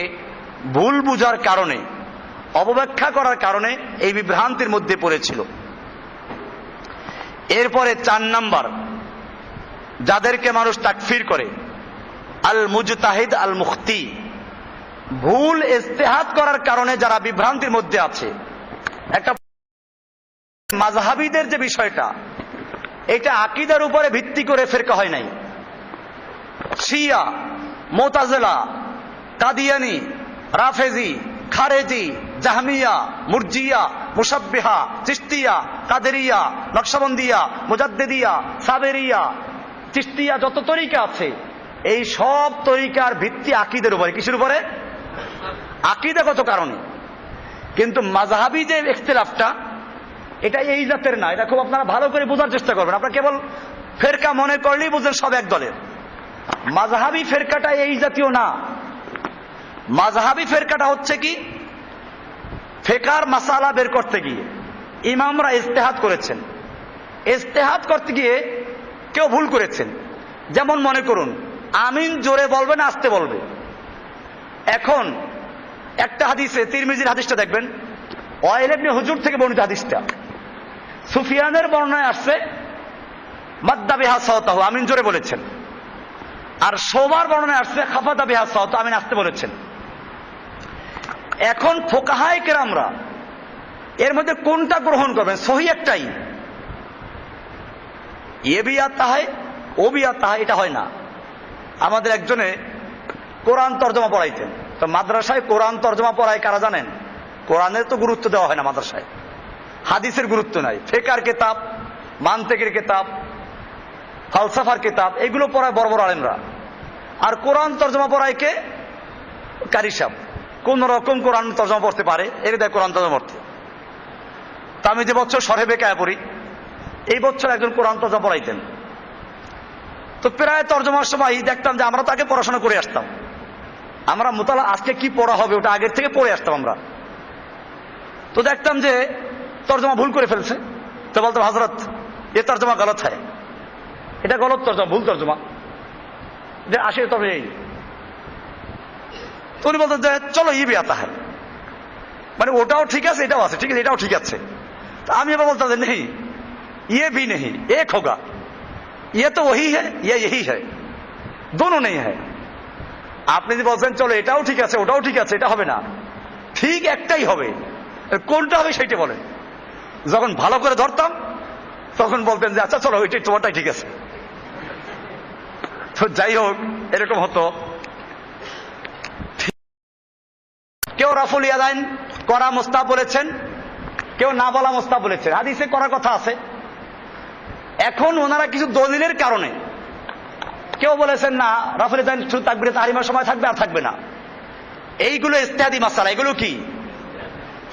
ভুল বুঝার কারণে, অবব্যাখ্যা করার কারণে এই বিভ্রান্তির মধ্যে পড়েছিল। এরপরে 4 নাম্বার, যাদেরকে মানুষ তাকফির করে, আল মুজতাহিদ আল মুখতি, ভুল ইজতিহাদ করার কারণে যারা বিভ্রান্তির মধ্যে আছে। একটা মাযহাবীদের যে বিষয়টা, এটা আকীদার উপরে ভিত্তি করে ফিরকা হয় নাই। শিয়া, মুতাজিলা, কাদিয়ানি, রাফেজি, খারেজি, জাহমিয়া, মুরজিয়া, মুশাব্বিহা, চিশতিয়া, কাদেরিয়া, নকশবন্দিয়া, মুজাদ্দিদিয়া, সাবেরিয়া, চিশতিয়া, যত তরিকা আছে এই সব তরিকার ভিত্তি আকীদার উপরে। কিসের উপরে? আকীদাগত কারণে। কিন্তু মাযহাবী যে ইখতিলাফটা, এটা এই জাতের না। এটা খুব আপনারা ভালো করে বোঝার চেষ্টা করবেন। আপনারা কেবল ফেরকা মনে করলেই বুঝলেন সব এক দলের। মাযহাবী ফেরকাটা এই জাতীয় না। মাযহাবী ফেরকাটা হচ্ছে কি, ফিকহের মাসালা বের করতে গিয়ে ইমামরা ইজতিহাদ করেছেন, ইজতিহাদ করতে গিয়ে কেউ ভুল করেছেন। যেমন মনে করুন, আমিন জোরে বলবে না আস্তে বলবে। এখন একটা হাদিসে, তিরমিজির হাদিসটা দেখবেন, ওয়াইল ইবনে হুজুর থেকে বর্ণিত হাদিসটা, সুফিয়ানের বর্ণনায় আসছে মাদ্দা বিহা সাওতাহু, আমিন জোরে বলেছেন। আর শোবার বর্ণনায় আসছে খাফাদা বিহা সাওতাহু, আমিন আস্তে বলেছেন। এখন ফুকাহায়ে কেরামরা এর মধ্যে কোনটা গ্রহণ করবেন? সহি একটাই, এ বি আতা হয় ও বি আতা হয়, এটা হয় না। আমাদের একজনে কোরআন তর্জমা পড়াইতেন। তো মাদ্রাসায় কোরআন তর্জমা পড়ায় কারা জানেন? কোরআনের তো গুরুত্ব দেওয়া হয় না মাদ্রাসায়, হাদিসের গুরুত্ব নাই। ফিকহের কিতাব, মানতিকের কিতাব, ফালসাফার কিতাব, এগুলো পড়ায় বড় বড় আলেমরা। আর কোরআন তর্জমা পড়ায় কে? কারি সাহেব। কোন রকম কোরআন তর্জমা পড়তে পারে, এর দেয় কোরআন তর্জমা পড়তে। তা আমি যে বছর শরহে বেকায়া পড়ি, এই বছর একজন কোরআন তর্জমা পড়াইতেন। তো প্রায় তর্জমার সময় দেখতাম যে আমরা তাকে পড়াশোনা করে আসতাম। আমরা মুতালা আজকে কি পড়া হবে ওটা আগের থেকে পড়ে আসতাম আমরা। তো দেখতাম যে তর্জমা ভুল করে ফেলছে। তো বলতাম, হযরত এ তর্জমা গলত হয়, এটা গলত তর্জমা, ভুল তর্জমা, যে আসে তবে এই। তো উনি বলতেন যে চলো ই বিয়াতা হয়, মানে ওটাও ঠিক আছে এটাও আছে, ঠিক আছে এটাও ঠিক আছে। তো আমি এবার বলতাম যে নেই, ये भी नहीं, एक होगा, ये तो वही है, ये यही है, दोनों नहीं है। আপনি যদি বলছেন চলো এটাও ঠিক আছে ওটাও ঠিক আছে, এটা হবে না, ঠিক একটাই হবে, কোনটা হবে সেইটা বলেন। যখন ভালো করে ধরতাম তখন বলতেন যে আচ্ছা চলো ওইটাই তোমারটাই ঠিক আছে। তো যাই হোক, এরকম হতো। কেউ রাফুল ইয়াদাইন করা মুস্তাহাব বলেছেন, কেউ না বলা মুস্তাহাব বলেছেন। হাদিসে করার কথা আছে। এখন ওনারা কিছু দলিলের কারণে কেউ বলেছেন না রাফুল ইয়াদাইন শুধু তাকবীরে তাহরিমার সময় থাকবে আর থাকবে না। এইগুলো ইজতিহাদি মাসালা। এগুলো কি?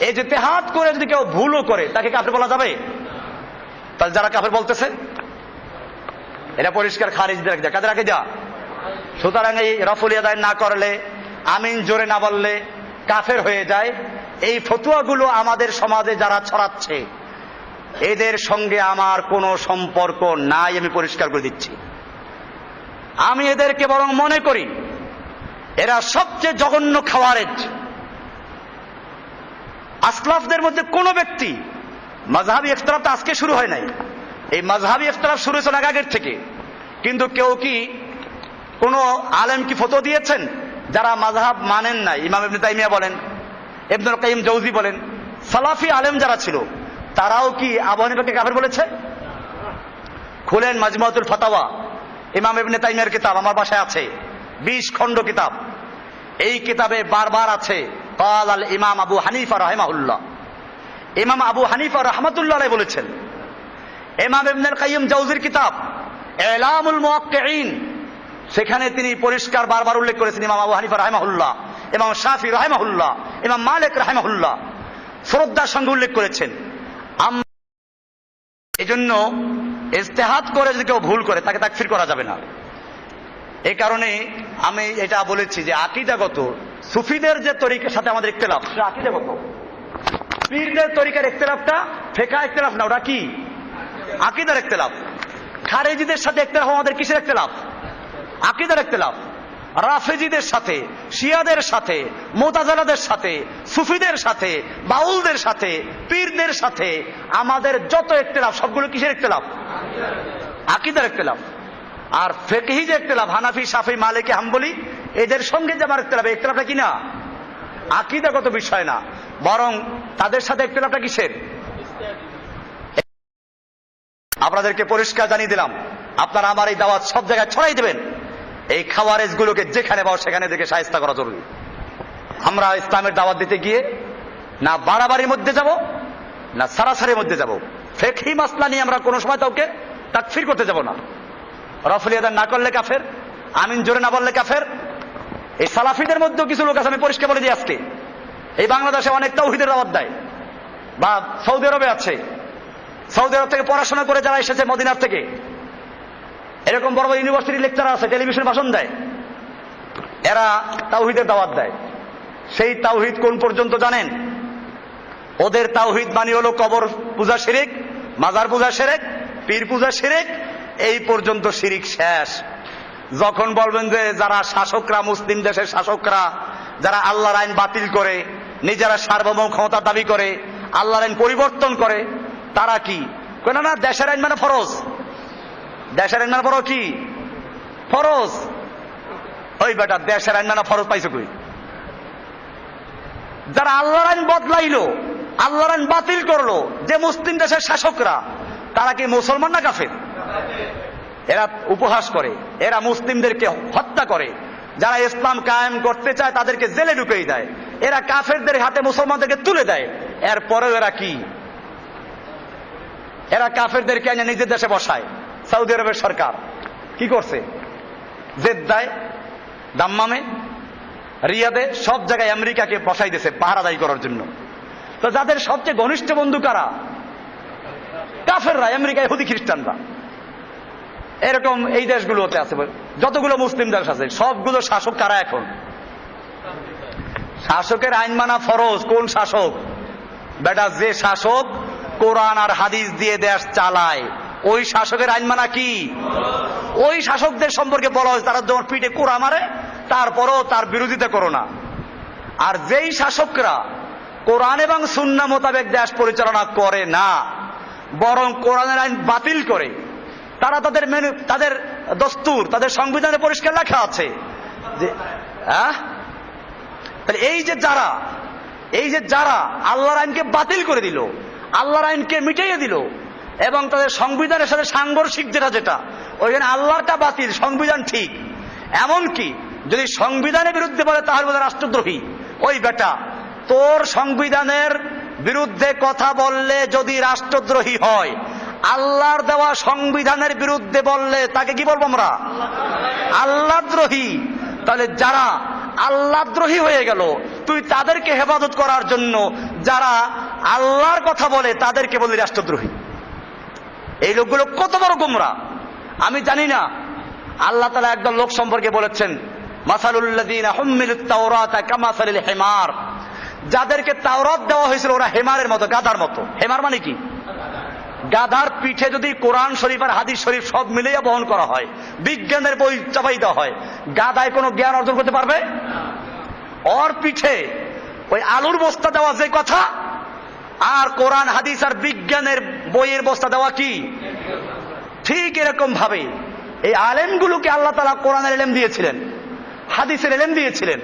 এই যে ইজতিহাদ করে যদি কেউ ভুলও করে তাকে কাফের বলা যাবে? তাহলে যারা কাফের বলতেছে এটা পরিষ্কার খারিজ দিয়ে রাখা, কাজে রাখে যা। সুতরাং এই রাফুল ইয়াদাইন না করলে, আমিন জোরে না বললে কাফের হয়ে যায়। এই ফতুয়াগুলো আমাদের সমাজে যারা ছড়াচ্ছে এদের সঙ্গে আমার কোনো সম্পর্ক নাই, আমি পরিষ্কার করে দিচ্ছি। আমি এদেরকে বরং মনে করি এরা সবচেয়ে জঘন্য খাওয়ারেজ। আসলাফদের মধ্যে কোন ব্যক্তি, মাযহাবী ইখতিলাফ তো আজকে শুরু হয় নাই, এই মাযহাবী ইখতিলাফ শুরু হয়েছে আগের থেকে। কিন্তু কেউ কি কোন আলেম কি ফতোয়া দিয়েছেন যারা মাযহাব মানেন নাই? ইমাম ইবনে তাইমিয়া বলেন, ইবনুল কাইয়িম জাওজি বলেন, সালাফি আলেম যারা ছিল তারাও কি আবু হানিফাকে কাফের বলেছে? খুলেন মাজমুআতুল ফাতাওয়া, ইমাম ইবনে তাইমিয়ার কিতাব আমার বাসায় আছে, 20 খণ্ড কিতাব। এই কিতাবে বারবার আছে ক্বাল আল ইমাম আবু হানিফা রাহিমাহুল্লাহ। ইমাম আবু হানিফা রাহমাতুল্লাহ আলাইহি বলেছেন। ইমাম ইবনুল কাইয়িম জাওজির কিতাব ইলামুল মুওয়াক্কিঈন, সেখানে তিনি পরিষ্কার বারবার উল্লেখ করেছেন ইমাম আবু হানিফা রাহিমাহুল্লাহ ইমাম শাফি রাহিমাহুল্লাহ, ইমাম মালিক রাহিমাহুল্লাহ শ্রদ্ধার সঙ্গে উল্লেখ করেছেন। এই জন্য ইজতিহাদ করে যদি কেউ ভুল করে তাকে তাকফির করা যাবে না। এই কারণে আমি এটা বলেছি যে আকীদাগত সুফিদের যে তরিকার সাথে আমাদের ইখতিলাফ, সেটা আকীদাগত। পীরদের তরিকার ইখতিলাফটা ফিকহ ইখতিলাফ না, ওটা কি? আকীদার ইখতিলাফ। খারেজিদের সাথে ইখতিলাফ আমাদের কিসের ইখতিলাফ? আকীদার ইখতিলাফ। রাফেজিদের সাথে, শিয়াদের সাথে, মুতাজিলাদের সাথে, সুফিদের সাথে, বাউলদের সাথে, পীরদের সাথে আমাদের যত ইখতিলাফ সবগুলো কিসের ইখতিলাফ? আকীদার ইখতিলাফ। আর ফিকহি যে ইখতিলাফ, হানাফি, শাফি, মালিকি, হাম্বলি, এদের সঙ্গে যে আমার ইখতিলাফ, ইখতিলাফটা কি না? আকীদাগত বিষয় না, বরং তাদের সাথে ইখতিলাফটা কিসের? আপনাদেরকে পরিষ্কার জানিয়ে দিলাম, আপনারা আমার এই দাওয়াত সব জায়গায় ছড়াই দেবেন। এই খাওয়ারেজ গুলোকে যেখানে পাও সেখানে থেকে শায়েস্তা করা জরুরি। আমরা ইসলামের দাওয়াত দিতে গিয়ে না বাড়াবাড়ির মধ্যে যাব, না সারাসারির মধ্যে যাব। ফিকহি মাসলা নিয়ে আমরা কোনো সময় কাউকে তাকফির করতে যাব না। রফল ইয়াদান না করলে কাফের, আমিন জোরে না বললে কাফের। এই সালাফিদের মধ্যেও কিছু লোক আছে, আমি পরিষ্কার বলে দিই আজকে, এই বাংলাদেশে অনেক তাওহীদের দাওয়াত দেয়, বা সৌদি আরবে আছে, সৌদি আরব থেকে পড়াশোনা করে যারা এসেছে মদিনার থেকে, এরকম বড় বড় ইউনিভার্সিটি লেকচারার আছে, টেলিভিশনে ভাষণ দেয়, এরা তাওহীদের দাওয়াত দেয়। সেই তাওহীদ কোন পর্যন্ত জানেন? ওদের তাওহীদ মানে হলো কবর পূজা শিরিক, মাজার পূজা শিরিক, পীর পূজা শিরিক, এই পর্যন্ত শিরিক শেষ। যখন বলবেন যে যারা শাসকরা, মুসলিম দেশের শাসকরা যারা আল্লাহর আইন বাতিল করে, নিজেরা সার্বভৌম ক্ষমতা দাবি করে, আল্লাহর আইন পরিবর্তন করে, তারা কি কেন না দেশের আইন মানে ফরজ, দেশের আইন মানে বড় কি ফরজ। ওই বেটা দেশের আইন মানে ফরজ পাইছে কই? যারা আল্লাহর আইন বদলাইলো, আল্লাহর আইন বাতিল করলো, যে মুসলিম দেশের শাসকরা, তারা কি মুসলমান না কাফের? এরা উপহাস করে, এরা মুসলিমদেরকে হত্যা করে, যারা ইসলাম কায়েম করতে চায় তাদেরকে জেলে ঢুকিয়ে দেয়, এরা কাফেরদের হাতে মুসলমানদেরকে তুলে দেয়। এরপরেও এরা কি? এরা কাফেরদেরকে এনে নিজের দেশে বসায়। সৌদি আরবের সরকার কি করছে? জেদ্দায়, দাম্মামে, রিয়াদে, সব জায়গায় আমেরিকাকে বসাই দিয়েছে পাহারাদারি করার জন্য। তো যাদের সবচেয়ে ঘনিষ্ঠ বন্ধু কারা? কাফেররা, আমেরিকা, ইহুদি, খ্রিস্টানরা। এরকম এই দেশগুলোতে আছে, যতগুলো মুসলিম দেশ আছে সবগুলো শাসক কারা এখন? শাসকের আইন মানা ফরজ। কোন শাসক? বেটা যে শাসক কোরআন আর হাদিস দিয়ে দেশ চালায়, ওই শাসকের আইন মানা কি? ওই শাসকদের সম্পর্কে বলা হয়েছে তারা যখন পিঠে কোরআন মারে তারপরও তার বিরোধিতা করো না। আর যেই শাসকরা কোরআন এবং সুন্নাহ মোতাবেক দেশ পরিচালনা করে না, বরং কোরআনের আইন বাতিল করে, তারা তাদের দস্তুর, তাদের সংবিধানে পরিষ্কার লেখা আছে যে তাহলে এই যে যারা আল্লাহর আইনকে বাতিল করে দিল, আল্লাহর আইনকে মিটাইয়ে দিল, এবং তাদের সংবিধানের সাথে সাংঘর্ষিক যেটা ওইখানে আল্লাহরটা বাতিল, সংবিধান ঠিক। এমনকি যদি সংবিধানের বিরুদ্ধে বলে তাহলে বলে রাষ্ট্রদ্রোহী। ওই বেটা, তোর সংবিধানের বিরুদ্ধে কথা বললে যদি রাষ্ট্রদ্রোহী হয়, আল্লাহর দেওয়া সংবিধানের বিরুদ্ধে বললে তাকে কি বলবো আমরা? আল্লাহদ্রোহী। তাহলে যারা আল্লাহদ্রোহী হয়ে গেল, তুই তাদেরকে হেফাজত করার জন্য যারা আল্লাহর কথা বলে তাদেরকে বলি রাষ্ট্রদ্রোহী। এই লোকগুলো কত বড় গোমরা আমি জানি না। আল্লাহ তাআলা একদল লোক সম্পর্কে বলেছেন, মাসালুল্লাযীনা হুম্মিলুত তাওরাতা কামাসালিল হিমার, যাদেরকে তাওরাত দেওয়া হয়েছিল ওরা হেমারের মতো, গাধার মতো। হেমার মানে কি? গাধার পিঠে যদি কোরআন শরীফ আর হাদিস শরীফ সব মিলিয়ে বহন করা হয়, বিজ্ঞানের বই চাপাই দেওয়া হয়, গাধায় কোনো জ্ঞান অর্জন করতে পারবে? ওর পিঠে ওই আলুর বস্তা দেওয়া যে কথা, আর কোরআন হাদিস আর বিজ্ঞানের বইয়ের বস্তা দেওয়া কি? ঠিক এরকম ভাবে এই আলেমগুলোকে আল্লাহ তাআলা কোরআনের ইলম দিয়েছিলেন, হাদিসের ইলম দিয়েছিলেন,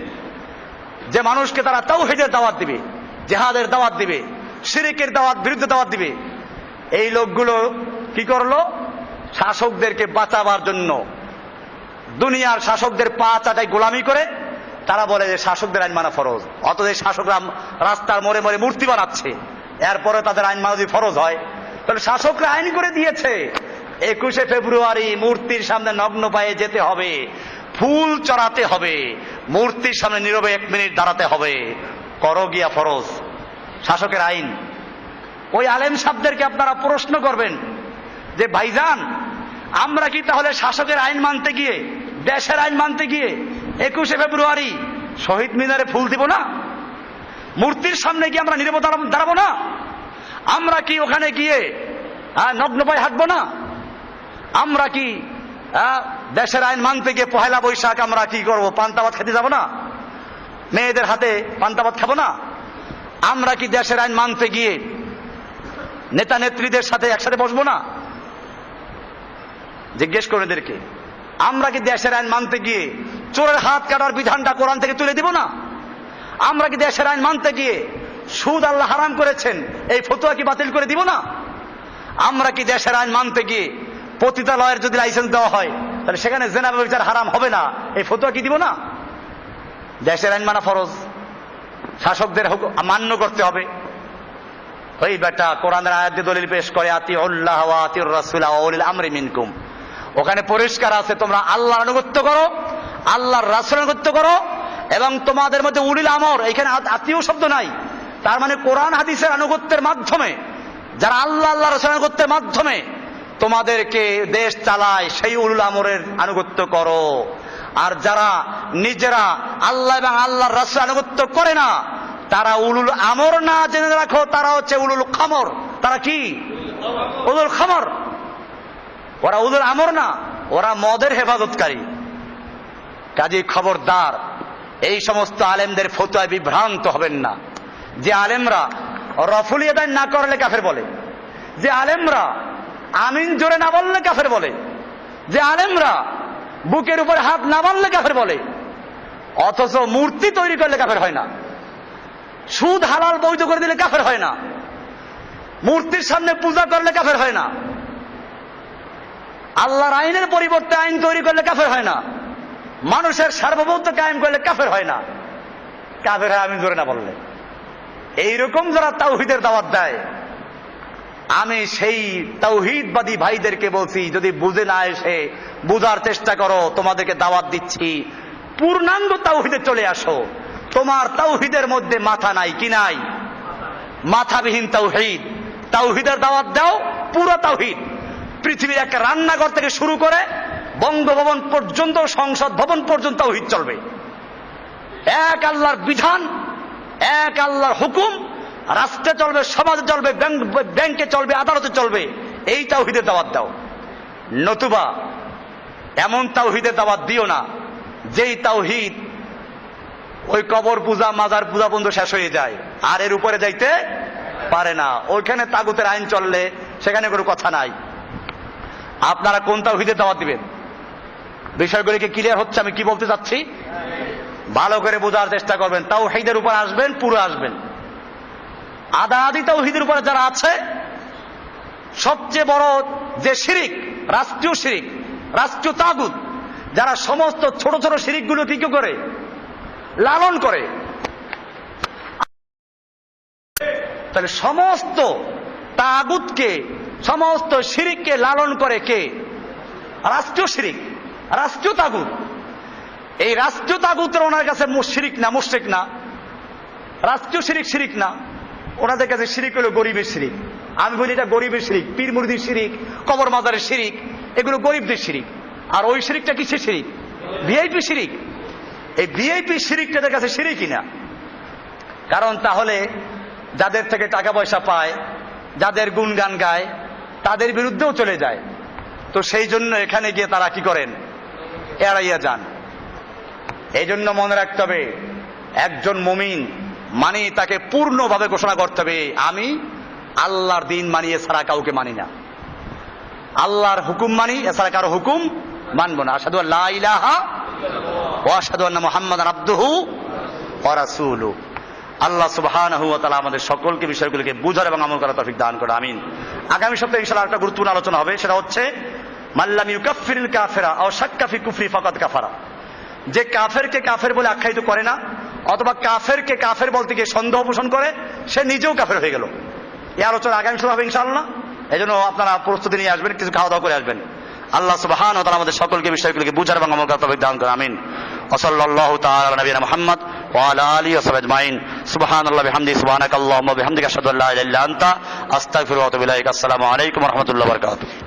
যে মানুষকে তারা তাওহীদের দাওয়াত দিবে, জিহাদের দাওয়াত দিবে, শিরকের বিরুদ্ধে দাওয়াত দিবে। এই লোকগুলো কি করলো? শাসকদেরকে বাঁচাবার জন্য দুনিয়ার শাসকদের পা চাটাই গোলামি করে তারা বলে যে শাসকদের আইন মানা ফরজ। অথচ শাসকরা রাস্তার মোড়ে মোড়ে মূর্তি বানাচ্ছে, এরপরে তাদের আইন মানা যদি ফরজ হয়, তাহলে শাসকরা আইন করে দিয়েছে 21শে ফেব্রুয়ারি মূর্তির সামনে নগ্ন পায়ে যেতে হবে, ফুল চড়াতে হবে, মূর্তির সামনে নীরবে 1 মিনিট দাঁড়াতে হবে, করো গিয়া ফরজ, শাসকের আইন। ওই আলেম সাহেবদেরকে আপনারা প্রশ্ন করবেন যে ভাইজান, আমরা কি তাহলে শাসকের আইন মানতে গিয়ে, দেশের আইন মানতে গিয়ে 21শে ফেব্রুয়ারি শহীদ মিনারে ফুল দিব না? মূর্তির সামনে গিয়ে আমরা নীরবে দাঁড়াবো না? আমরা কি ওখানে গিয়ে নগ্ন পায়ে হাঁটবো না? আমরা কি দেশের আইন মানতে গিয়ে 1লা বৈশাখ আমরা কি করবো, পান্তা ভাত খেতে যাবো না? মেয়েদের হাতে পান্তা ভাত খাবো না? আমরা কি দেশের আইন মানতে গিয়ে নেতা নেত্রীদের সাথে একসাথে বসবো না? জিজ্ঞেস করুন এদেরকে। আমরা কি দেশের আইন মানতে গিয়ে চোরের হাত কাটার বিধানটা কোরআন থেকে তুলে দিব না? আমরা কি দেশের আইন মানতে গিয়ে সুদ আল্লাহ হারাম করেছেন এই ফতোয়া কি বাতিল করে দিব না? আমরা কি দেশের আইন মানতে গিয়ে পতিতালয়ের যদি লাইসেন্স দেওয়া হয় তাহলে সেখানে জেনা ব্যভিচার হারাম হবে না এই ফতোয়া কি দিব না? দেশের আইন মানা ফরজ, শাসকদের মান্য করতে হবে। ওই বেটা কোরআনের আয়াত দিয়ে দলিল পেশ করে আতিউল্লাহ ওয়া আতিউর রাসূল ওয়া উলিল আমরি মিনকুম, ওখানে পরিষ্কার আছে তোমরা আল্লাহর আনুগত্য করো, আল্লাহর রাসূলের আনুগত্য করো, এবং তোমাদের মধ্যে উলিল আমর, এখানে আত্মীয় শব্দ নাই। তার মানে কোরআন হাদিসের আনুগত্যের মাধ্যমে, যারা আল্লাহ রাসূলের আনুগত্যের মাধ্যমে তোমাদেরকে দেশ চালায়, সেই উলুল আমরের আনুগত্য করো। আর যারা নিজেরা আল্লাহ এবং আল্লাহর রাসূলের আনুগত্য করে না, তারা উলুল আমর না, জেনে রাখো তারা হচ্ছে উলুল খামর। তারা কি? উলুল খামর। ওরা উলুল আমর না, ওরা মদের হেফাজতকারী। কাজেই খবরদার, এই সমস্ত আলেমদের ফতোয়ায় বিভ্রান্ত হবেন না। যে আলেমরা রফুল ইয়াদাইন না করলে কাফের বলে, যে আলেমরা আমিন জোরে না বললে কাফের বলে, যে আলেমরা বুকের উপর হাত না বাঁধলে কাফের বলে, অথচ মূর্তি তৈরি করলে কাফের হয় না, সুদ হালাল বৈধ করে দিলে কাফের হয় না, মূর্তির সামনে পূজা করলে কাফের হয় না, আল্লাহর আইনের পরিবর্তে আইন তৈরি করলে কাফের হয় না, মানুষের সার্বভৌমত্ব কায়েম করলে কাফের হয় না। কাফের হয় আমিন জোরে না বললে। এইরকম যারা তাওহীদের দাওয়াত দেয়, আমি সেই তাওহীদবাদী ভাইদেরকে বলছি, যদি বুঝে না এসে বুঝার চেষ্টা করো, তোমাদেরকে দাওয়াত দিচ্ছি পূর্ণাঙ্গ তাওহীদে চলে আসো। তোমার তাওহীদের মধ্যে মাথা নাই, কি নাই? মাথাবিহীন তাওহীদ। তাওহীদের দাওয়াত দাও, পুরো তাওহীদ। পৃথিবীর একটা রান্নাঘর থেকে শুরু করে বঙ্গভবন পর্যন্ত, সংসদ ভবন পর্যন্ত তাওহীদ চলবে। এক আল্লাহর বিধান, এক আল্লাহর হুকুম, রাষ্ট্রে চলবে, সমাজে চলবে, ব্যাংকে চলবে, আদালতে চলবে। এই তাওহীদের দাওয়াত দাও। নতুবা এমন তাওহীদের দাওয়াত দিও না যেই তাওহীদ ওই কবর পূজা, মাজার পূজা বন্ধ শেষ হয়ে যায়, আর এর উপরে যাইতে পারে না। ওইখানে তাগুতের আইন চললে সেখানে কোনো কথা নাই। আপনারা কোন তাওহীদের দাওয়াত দিবেন? বিষয়গুলিকে ক্লিয়ার হচ্ছে আমি কি বলতে চাচ্ছি? ভালো করে বোঝার চেষ্টা করবেন। তাওহীদের উপর আসবেন, পুরো আসবেন। আদা আদি তাওহীদের উপরে যারা আছে, সবচেয়ে বড় যে শিরিক, রাষ্ট্রীয় শিরিক, রাষ্ট্রীয় তাগুত, যারা সমস্ত ছোট ছোট শিরিকগুলো কি করে লালন করে, তাহলে সমস্ত তাগুতকে, সমস্ত শিরিককে লালন করে কে? রাষ্ট্রীয় শিরিক, রাষ্ট্রীয় তাগুত। এই রাষ্ট্রীয় তাগুতের ওনার কাছে শিরিক না, মুশরিক না, রাষ্ট্রীয় শিরিক শিরিক না। ওনাদের কাছে শিরিক হলো গরিবের শিরিক। আমি বলি এটা গরিবের শিরিক, পীর মুরিদির শিরিক, কবর মাজারের শিরিক, এগুলো গরিবদের শিরিক। আর ওই শিরিকটা কিসের শিরিক? ভিআইপি শিরিক। এই ভিআইপি শিরিকটা তাদের কাছে শিরিকই না। কারণ তাহলে যাদের থেকে টাকা পয়সা পায়, যাদের গুণগান গায়, তাদের বিরুদ্ধেও চলে যায়। তো সেই জন্য এখানে গিয়ে তারা কি করেন? এড়াইয়া যান। এই জন্য মনে রাখতে হবে, একজন মুমিন মানে তাকে পূর্ণভাবে ঘোষণা করতে হবে, আমি আল্লাহর দিন মানি, এছাড়া কাউকে মানি না। আল্লাহর হুকুম মানি, এছাড়া কারো হুকুম মানবো না। আশহাদু আল্লা ইলাহা ওয়া আশহাদু আন্না মুহাম্মাদান আবদুহু ওয়া রাসূলুহু। আল্লাহ সুবহানাহু ওয়া তাআলা আমাদের সকলকে বিষয়গুলোকে বুঝার এবং আমল করার তৌফিক দান করে, আমিন। আগামী সপ্তাহে ইনশাআল্লাহ একটা গুরুত্বপূর্ণ আলোচনা হবে, সেটা হচ্ছে মাল্লাম ইউকাফফিরিল কাফিরা আও শাক্কা ফি কুফরি ফাকাদ কাফারা। যে কাফেরকে কাফের বলে আখ্যায়িত করে না, অথবা কাফেরকে কাফের বলতে গিয়ে সন্দেহ পোষণ করে, সে নিজেও কাফের হয়ে গেল। এই আলোচনা আগামী সপ্তাহে হবে ইনশাআল্লাহ। এই জন্য আপনারা প্রস্তুতি নিয়ে আসবেন, কিছু খাওয়া দাওয়া করে আসবেন। আল্লাহ সুবহানাহু ওয়া তাআলা আমাদের সকলকে বিষয়গুলোকে বুঝার এবং আমল করার তৌফিক দান করে, আমিন। ওয়াসাল্লাল্লাহু তাআলা আলা নবিয়িনা মুহাম্মদ ওয়া আলা আলিহি ওয়া সাহবিহি আজমাইন সুবহানাল্লাহি ওয়া বিহামদিহি সুবহানাকাল্লাহুম্মা ওয়া বিহামদিকা আশহাদু আল্লা ইলাহা ইল্লা আনতা আস্তাগফিরুকা ওয়া আতুবু ইলাইক। আসসালামু আলাইকুম ওয়া রাহমাতুল্লাহি ওয়া বারাকাতুহু।